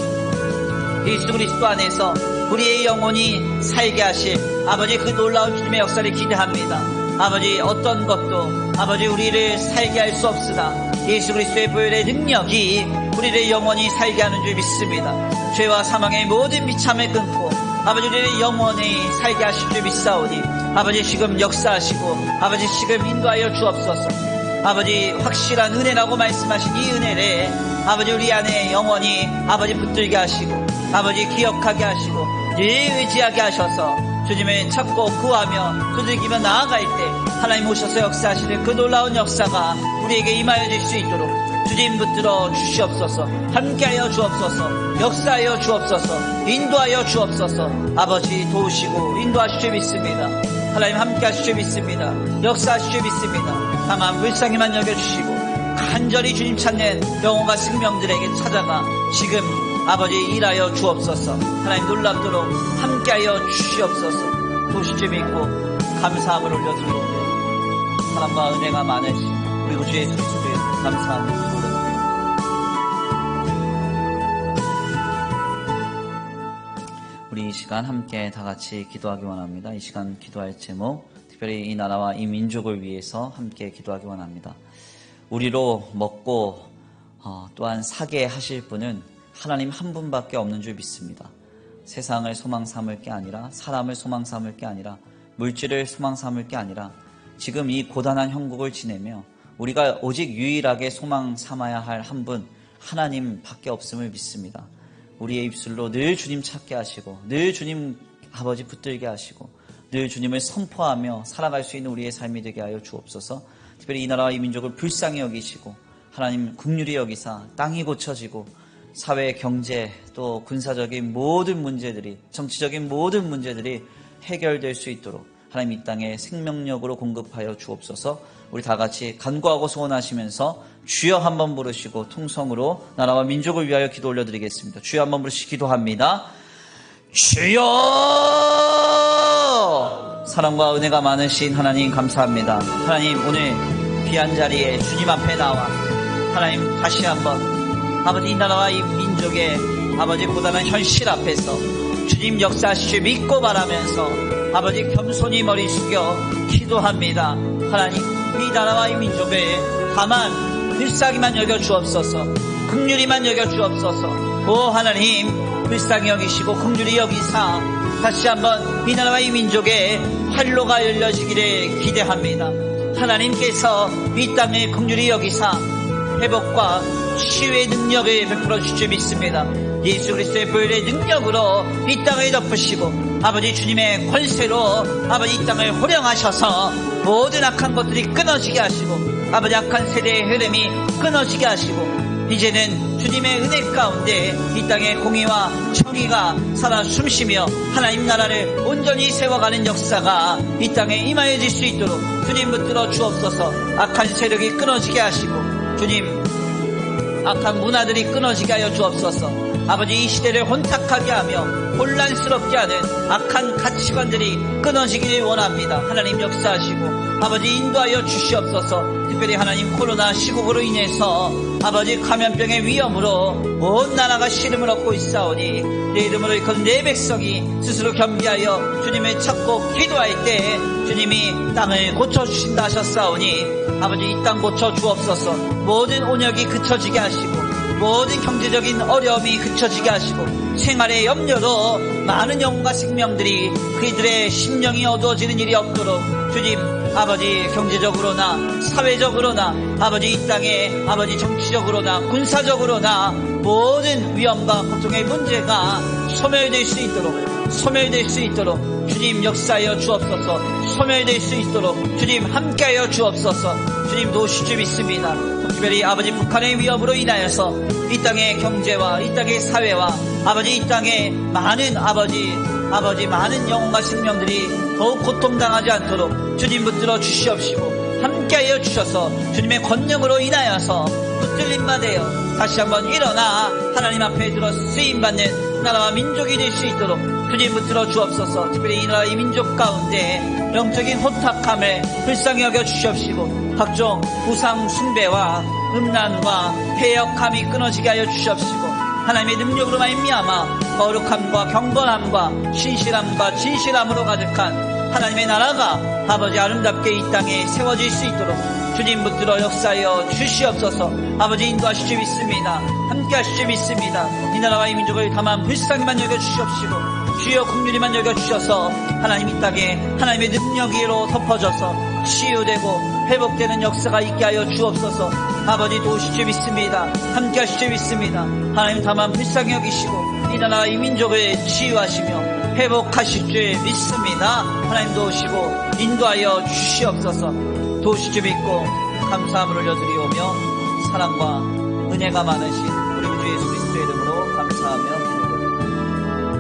예수 그리스도 안에서 우리의 영혼이 살게 하실 아버지 그 놀라운 주님의 역사를 기대합니다. 아버지 어떤 것도 아버지 우리를 살게 할 수 없으나 예수 그리스도의 보혈의 능력이 우리를 영원히 살게 하는 줄 믿습니다. 죄와 사망의 모든 비참을 끊고 아버지 우리를 영원히 살게 하실 줄 믿사오니 아버지 지금 역사하시고 아버지 지금 인도하여 주옵소서. 아버지 확실한 은혜라고 말씀하신 이 은혜를 아버지 우리 안에 영원히 아버지 붙들게 하시고 아버지 기억하게 하시고 늘 의지하게 하셔서 주님을 찾고 구하며 두들기며 나아갈 때 하나님 오셔서 역사하시는 그 놀라운 역사가 우리에게 임하여질 수 있도록 주님 붙들어 주시옵소서. 함께하여 주옵소서. 역사하여 주옵소서. 인도하여 주옵소서. 아버지 도우시고 인도하실 줄 믿습니다. 하나님 함께하실 줄 믿습니다. 역사하실 줄 믿습니다. 다만 불쌍히만 여겨주시고 간절히 주님 찾는 영혼과 생명들에게 찾아가 지금 아버지 일하여 주옵소서. 하나님 놀랍도록 함께하여 주시옵소서. 도우실 줄 믿고 감사함을 올려드리고 사랑과 은혜가 많으신 우리 구주 예수 그리스도의 감사함을 올려드립니다. 우리 이 시간 함께 다 같이 기도하기 원합니다. 이 시간 기도할 제목 특별히 이 나라와 이 민족을 위해서 함께 기도하기 원합니다. 우리로 먹고 또한 사게 하실 분은 하나님 한 분밖에 없는 줄 믿습니다. 세상을 소망 삼을 게 아니라 사람을 소망 삼을 게 아니라 물질을 소망 삼을 게 아니라 지금 이 고단한 형국을 지내며 우리가 오직 유일하게 소망 삼아야 할 한 분 하나님밖에 없음을 믿습니다. 우리의 입술로 늘 주님 찾게 하시고 늘 주님 아버지 붙들게 하시고 늘 주님을 선포하며 살아갈 수 있는 우리의 삶이 되게 하여 주옵소서. 특별히 이 나라와 이 민족을 불쌍히 여기시고 하나님 긍휼히 여기사 땅이 고쳐지고 사회, 경제, 또 군사적인 모든 문제들이 정치적인 모든 문제들이 해결될 수 있도록 하나님 이 땅에 생명력으로 공급하여 주옵소서. 우리 다 같이 간구하고 소원하시면서 주여 한번 부르시고 통성으로 나라와 민족을 위하여 기도 올려드리겠습니다. 주여 한번 부르시고 기도합니다. 주여! 사랑과 은혜가 많으신 하나님 감사합니다. 하나님 오늘 귀한 자리에 주님 앞에 나와 하나님 다시 한번 아버지 이 나라와 이 민족의 아버지 고단한 현실 앞에서 주님 역사하시길 믿고 바라면서 아버지 겸손히 머리 숙여 기도합니다. 하나님 이 나라와 이 민족을 다만 불쌍히만 여겨 주옵소서. 긍휼히만 여겨 주옵소서. 오 하나님 불쌍히 여기시고 긍휼히 여기사 다시 한번 이 나라와 이 민족의 활로가 열려지기를 기대합니다. 하나님께서 이 땅에 긍휼히 여기사 회복과 치유의 능력을 베풀어 주실 줄 믿습니다. 예수 그리스도의 보혈의 능력으로 이 땅을 덮으시고 아버지 주님의 권세로 아버지 이 땅을 호령하셔서 모든 악한 것들이 끊어지게 하시고 아버지 악한 세대의 흐름이 끊어지게 하시고 이제는 주님의 은혜 가운데 이 땅의 공의와 정의가 살아 숨쉬며 하나님 나라를 온전히 세워가는 역사가 이 땅에 임하여질 수 있도록 주님 붙들어 주옵소서. 악한 세력이 끊어지게 하시고 주님, 악한 문화들이 끊어지게 하여 주옵소서. 아버지, 이 시대를 혼탁하게 하며 혼란스럽게 하는 악한 가치관들이 끊어지기를 원합니다. 하나님 역사하시고 아버지 인도하여 주시옵소서. 특별히 하나님 코로나 시국으로 인해서 아버지 감염병의 위험으로 온 나라가 시름을 얻고 있사오니 내 이름으로 일컫는 내 백성이 스스로 겸비하여 주님을 찾고 기도할 때 주님이 땅을 고쳐주신다 하셨사오니 아버지 이 땅 고쳐 주옵소서. 모든 온역이 그쳐지게 하시고 모든 경제적인 어려움이 그쳐지게 하시고 생활의 염려로 많은 영혼과 생명들이 그들의 심령이 어두워지는 일이 없도록 주님 아버지 경제적으로나 사회적으로나 아버지 이 땅에 아버지 정치적으로나 군사적으로나 모든 위험과 고통의 문제가 소멸될 수 있도록 주님 역사하여 주옵소서. 소멸될 수 있도록 주님 함께하여 주옵소서. 주님 도우실 믿습니다. 특별히 아버지 북한의 위협으로 인하여서 이 땅의 경제와 이 땅의 사회와 아버지 이 땅의 많은 많은 영혼과 생명들이 더욱 고통당하지 않도록 주님 붙들어 주시옵시고 함께하여 주셔서 주님의 권능으로 인하여서 붙들림 받아요 다시 한번 일어나 하나님 앞에 들어 쓰임받는 나라와 민족이 될 수 있도록 주님 붙들어 주옵소서. 특별히 이 나라 이 민족 가운데 영적인 혼탁함을 불쌍히 여겨 주시옵시고 각종 우상 숭배와 음란과 패역함이 끊어지게 하여 주시옵시고 하나님의 능력으로 말미암아 거룩함과 경건함과 신실함과 진실함으로 가득한 하나님의 나라가 아버지 아름답게 이 땅에 세워질 수 있도록 주님 붙들어 역사하여 주시옵소서. 아버지 인도하시지 믿습니다. 함께 하시지 믿습니다. 이 나라와 이 민족을 다만 불쌍히만 여겨주시옵시고 주여 긍휼히만 여겨주셔서 하나님 이 땅에 하나님의 능력으로 덮어져서 치유되고 회복되는 역사가 있게 하여 주옵소서. 아버지 도우시지 믿습니다. 함께 하시지 믿습니다. 하나님 다만 불쌍히 여기시고 이 나라 이 민족을 치유하시며 회복하실 줄 믿습니다. 하나님 도우시고 인도하여 주시옵소서. 도우시지 믿고 감사함을 올려드리오며 사랑과 은혜가 많으신 우리 주 예수 그리스도의 이름으로 감사하며 기도드립니다.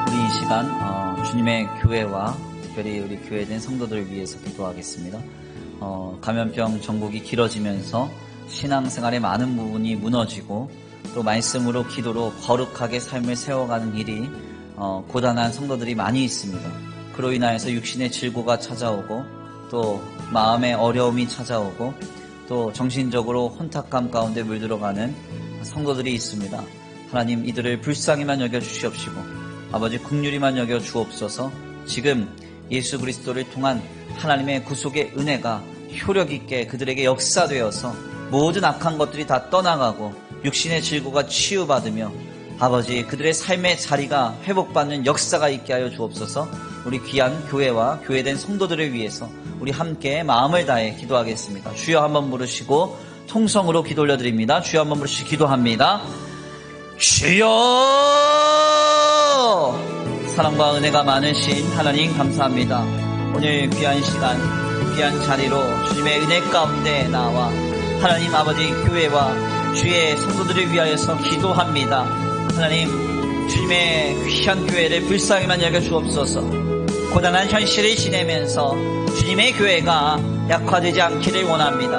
우리 이 시간 주님의 교회와 특별히 우리 교회된 성도들을 위해서 기도하겠습니다. 감염병 전국이 길어지면서 신앙생활의 많은 부분이 무너지고 또 말씀으로 기도로 거룩하게 삶을 세워가는 일이 고단한 성도들이 많이 있습니다. 그로 인하여서 육신의 질고가 찾아오고 또 마음의 어려움이 찾아오고 또 정신적으로 혼탁감 가운데 물들어가는 성도들이 있습니다. 하나님 이들을 불쌍히만 여겨주시옵시고 아버지 긍휼히만 여겨주옵소서. 지금 예수 그리스도를 통한 하나님의 구속의 은혜가 효력 있게 그들에게 역사되어서 모든 악한 것들이 다 떠나가고 육신의 질고가 치유받으며 아버지 그들의 삶의 자리가 회복받는 역사가 있게 하여 주옵소서. 우리 귀한 교회와 교회된 성도들을 위해서 우리 함께 마음을 다해 기도하겠습니다. 주여 한번 부르시고 통성으로 기도 올려드립니다. 주여 한번 부르시고 기도합니다. 주여! 사랑과 은혜가 많으신 하나님 감사합니다. 오늘 귀한 시간 귀한 자리로 주님의 은혜 가운데 나와 하나님 아버지 교회와 주의 성도들을 위하여서 기도합니다. 하나님 주님의 귀한 교회를 불쌍히만 여겨주옵소서. 고단한 현실을 지내면서 주님의 교회가 약화되지 않기를 원합니다.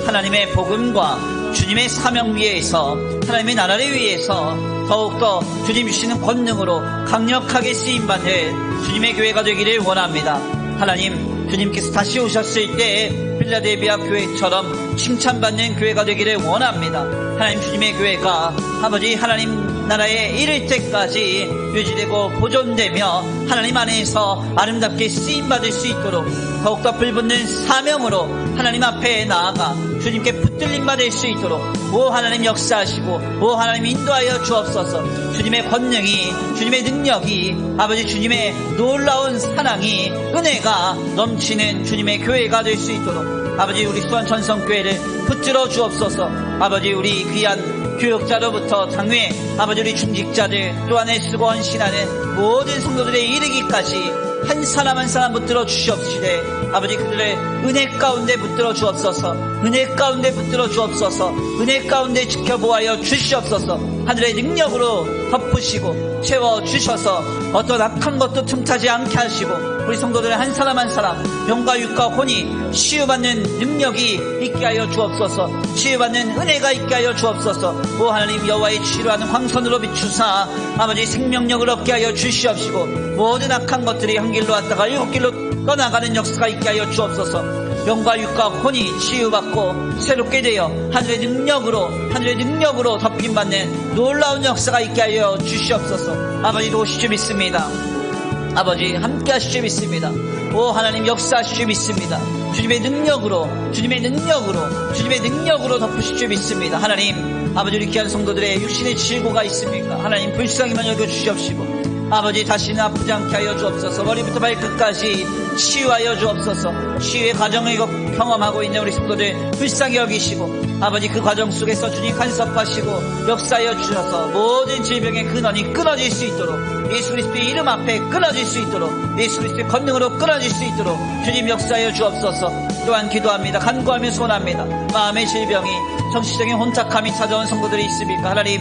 하나님의 복음과 주님의 사명 위에서 하나님의 나라를 위해서 더욱더 주님 주시는 권능으로 강력하게 쓰임받는 주님의 교회가 되기를 원합니다. 하나님 주님께서 다시 오셨을 때 필라델비아 교회처럼 칭찬받는 교회가 되기를 원합니다. 하나님 주님의 교회가 아버지 하나님 나라에 이를 때까지 유지되고 보존되며 하나님 안에서 아름답게 쓰임받을 수 있도록 더욱더 불붙는 사명으로 하나님 앞에 나아가 주님께 붙들림 받을 수 있도록 오 하나님 역사하시고 오 하나님 인도하여 주옵소서. 주님의 권능이 주님의 능력이 아버지 주님의 놀라운 사랑이 은혜가 넘치는 주님의 교회가 될 수 있도록 아버지 우리 수원천성교회를 붙들어 주옵소서. 아버지 우리 귀한 교역자로부터 장외 아버지 우리 중직자들 또한 애쓰고 헌신하는 모든 성도들에 이르기까지 한 사람 한 사람 붙들어 주시옵시되 아버지 그들의 은혜 가운데 붙들어 주옵소서. 은혜 가운데 붙들어 주옵소서. 은혜 가운데 지켜보아여 주시옵소서. 하늘의 능력으로 덮으시고 채워주셔서 어떤 악한 것도 틈타지 않게 하시고 우리 성도들의 한 사람 한 사람 영과 육과 혼이 치유받는 능력이 있게 하여 주옵소서. 치유받는 은혜가 있게 하여 주옵소서. 오 하나님, 여호와의 치료하는 황선으로 비추사 아버지 생명력을 얻게 하여 주시옵시고 모든 악한 것들이 한 길로 왔다가 일곱 길로 떠나가는 역사가 있게 하여 주옵소서. 영과 육과 혼이 치유받고 새롭게 되어 하늘의 능력으로 덮임받는 놀라운 역사가 있게 하여 주시옵소서. 아버지 도우실 줄 믿습니다. 아버지 함께 하실 줄 믿습니다. 오 하나님, 역사하실 줄 믿습니다. 주님의 능력으로 덮으실 줄 믿습니다. 하나님, 아버지 우리 귀한 성도들의 육신의 질고가 있습니까? 하나님 불쌍히만 여겨주시옵시고 아버지 다시는 아프지 않게 하여 주옵소서. 머리부터 발끝까지 치유하여 주옵소서. 치유의 과정을 경험하고 있는 우리 성도들 불쌍히 여기시고 아버지 그 과정 속에서 주님 간섭하시고 역사하여 주셔서 모든 질병의 근원이 끊어질 수 있도록, 예수 그리스도의 이름 앞에 끊어질 수 있도록, 예수 그리스도의 권능으로 끊어질 수 있도록 주님 역사하여 주옵소서. 또한 기도합니다. 간구하며 소원합니다. 마음의 질병이, 정신적인 혼탁함이 찾아온 성도들이 있습니까? 하나님,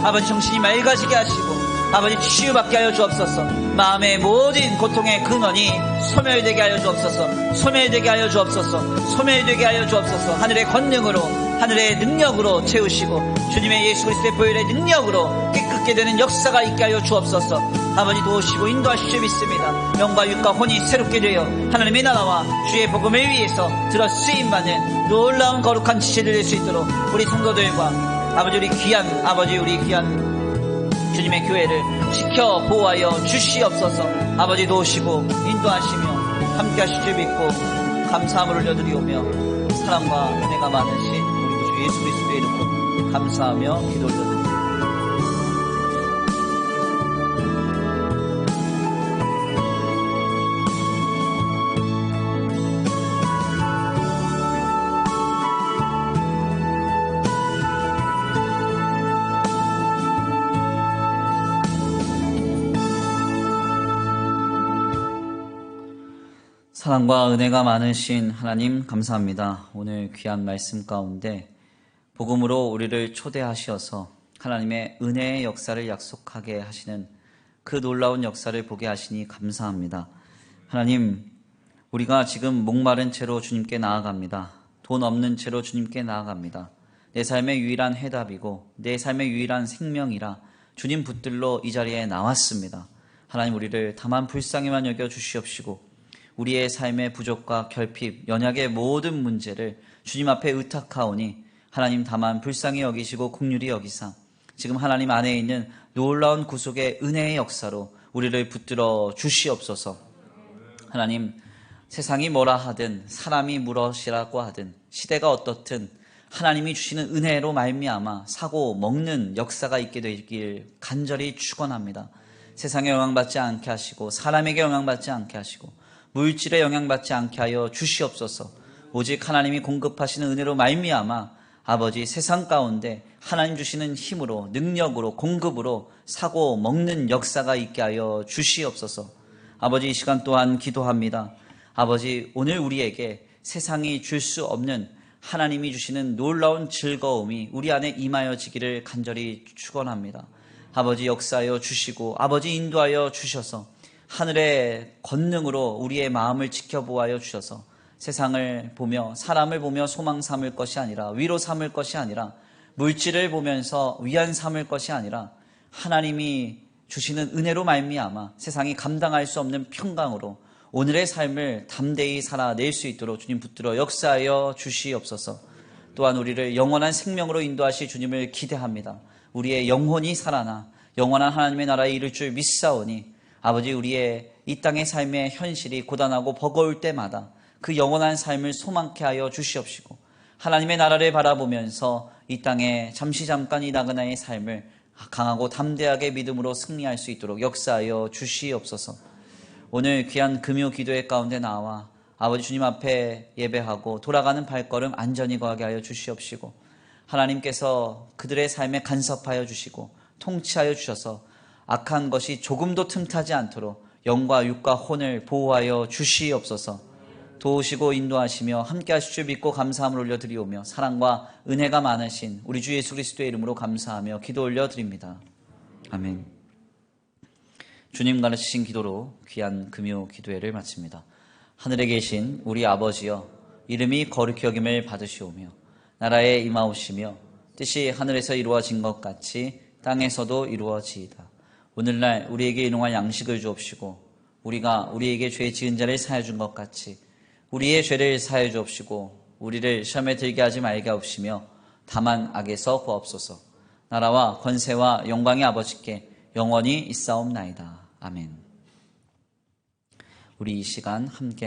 아버지 정신이 맑아지게 하시고 아버지 치유받게 하여 주옵소서. 마음의 모든 고통의 근원이 소멸되게 하여 주옵소서. 소멸되게 하여 주옵소서. 하늘의 권능으로, 하늘의 능력으로 채우시고 주님의 예수 그리스도의 보혈의 능력으로 깨끗게 되는 역사가 있게 하여 주옵소서. 아버지 도우시고 인도하실 줄 믿습니다. 영과 육과 혼이 새롭게 되어 하나님의 나라와 주의 복음을 위해서 들어 쓰임받는 놀라운 거룩한 지체들 될 수 있도록 우리 성도들과 아버지 우리 귀한 주님의 교회를 지켜 보호하여 주시옵소서. 아버지 도우시고 인도하시며 함께 하실 줄 믿고 감사함을 올려드리오며 사랑과 은혜가 많으신 우리 주 예수 그리스도의 이름으로 감사하며 기도 올려드립니다. 사랑과 은혜가 많으신 하나님 감사합니다. 오늘 귀한 말씀 가운데 복음으로 우리를 초대하시어서 하나님의 은혜의 역사를 약속하게 하시는 그 놀라운 역사를 보게 하시니 감사합니다. 하나님, 우리가 지금 목마른 채로 주님께 나아갑니다. 돈 없는 채로 주님께 나아갑니다. 내 삶의 유일한 해답이고 내 삶의 유일한 생명이라 주님 붙들러 이 자리에 나왔습니다. 하나님, 우리를 다만 불쌍히만 여겨 주시옵시고 우리의 삶의 부족과 결핍, 연약의 모든 문제를 주님 앞에 의탁하오니 하나님 다만 불쌍히 여기시고 긍휼히 여기사 지금 하나님 안에 있는 놀라운 구속의 은혜의 역사로 우리를 붙들어 주시옵소서. 하나님, 세상이 뭐라 하든 사람이 무엇이라고 하든 시대가 어떻든 하나님이 주시는 은혜로 말미암아 사고 먹는 역사가 있게 되길 간절히 축원합니다. 세상에 영향받지 않게 하시고 사람에게 영향받지 않게 하시고 물질에 영향받지 않게 하여 주시옵소서. 오직 하나님이 공급하시는 은혜로 말미암아 아버지 세상 가운데 하나님 주시는 힘으로 능력으로 공급으로 사고 먹는 역사가 있게 하여 주시옵소서. 아버지, 이 시간 또한 기도합니다. 아버지, 오늘 우리에게 세상이 줄 수 없는 하나님이 주시는 놀라운 즐거움이 우리 안에 임하여지기를 간절히 축원합니다. 아버지, 역사하여 주시고 아버지 인도하여 주셔서 하늘의 권능으로 우리의 마음을 지켜보아여 주셔서 세상을 보며 사람을 보며 소망 삼을 것이 아니라 위로 삼을 것이 아니라 물질을 보면서 위안 삼을 것이 아니라 하나님이 주시는 은혜로 말미암아 세상이 감당할 수 없는 평강으로 오늘의 삶을 담대히 살아낼 수 있도록 주님 붙들어 역사하여 주시옵소서. 또한 우리를 영원한 생명으로 인도하실 주님을 기대합니다. 우리의 영혼이 살아나 영원한 하나님의 나라에 이를 줄 믿사오니 아버지, 우리의 이 땅의 삶의 현실이 고단하고 버거울 때마다 그 영원한 삶을 소망케 하여 주시옵시고 하나님의 나라를 바라보면서 이 땅에 잠깐 이 나그네의 삶을 강하고 담대하게 믿음으로 승리할 수 있도록 역사하여 주시옵소서. 오늘 귀한 금요 기도회 가운데 나와 아버지 주님 앞에 예배하고 돌아가는 발걸음 안전히 거하게 하여 주시옵시고 하나님께서 그들의 삶에 간섭하여 주시고 통치하여 주셔서 악한 것이 조금도 틈타지 않도록 영과 육과 혼을 보호하여 주시옵소서. 도우시고 인도하시며 함께 하실 줄 믿고 감사함을 올려드리오며 사랑과 은혜가 많으신 우리 주 예수 그리스도의 이름으로 감사하며 기도 올려드립니다. 아멘. 주님 가르치신 기도로 귀한 금요 기도회를 마칩니다. 하늘에 계신 우리 아버지여, 이름이 거룩히 여김을 받으시오며 나라에 임하오시며 뜻이 하늘에서 이루어진 것 같이 땅에서도 이루어지이다. 오늘날 우리에게 일용할 양식을 주옵시고 우리가 우리에게 죄 지은 자를 사하여 준 것 같이 우리의 죄를 사하여 주옵시고 우리를 시험에 들게 하지 말게 하옵시며 다만 악에서 구하옵소서. 나라와 권세와 영광의 아버지께 영원히 있사옵나이다. 아멘. 우리 이 시간 함께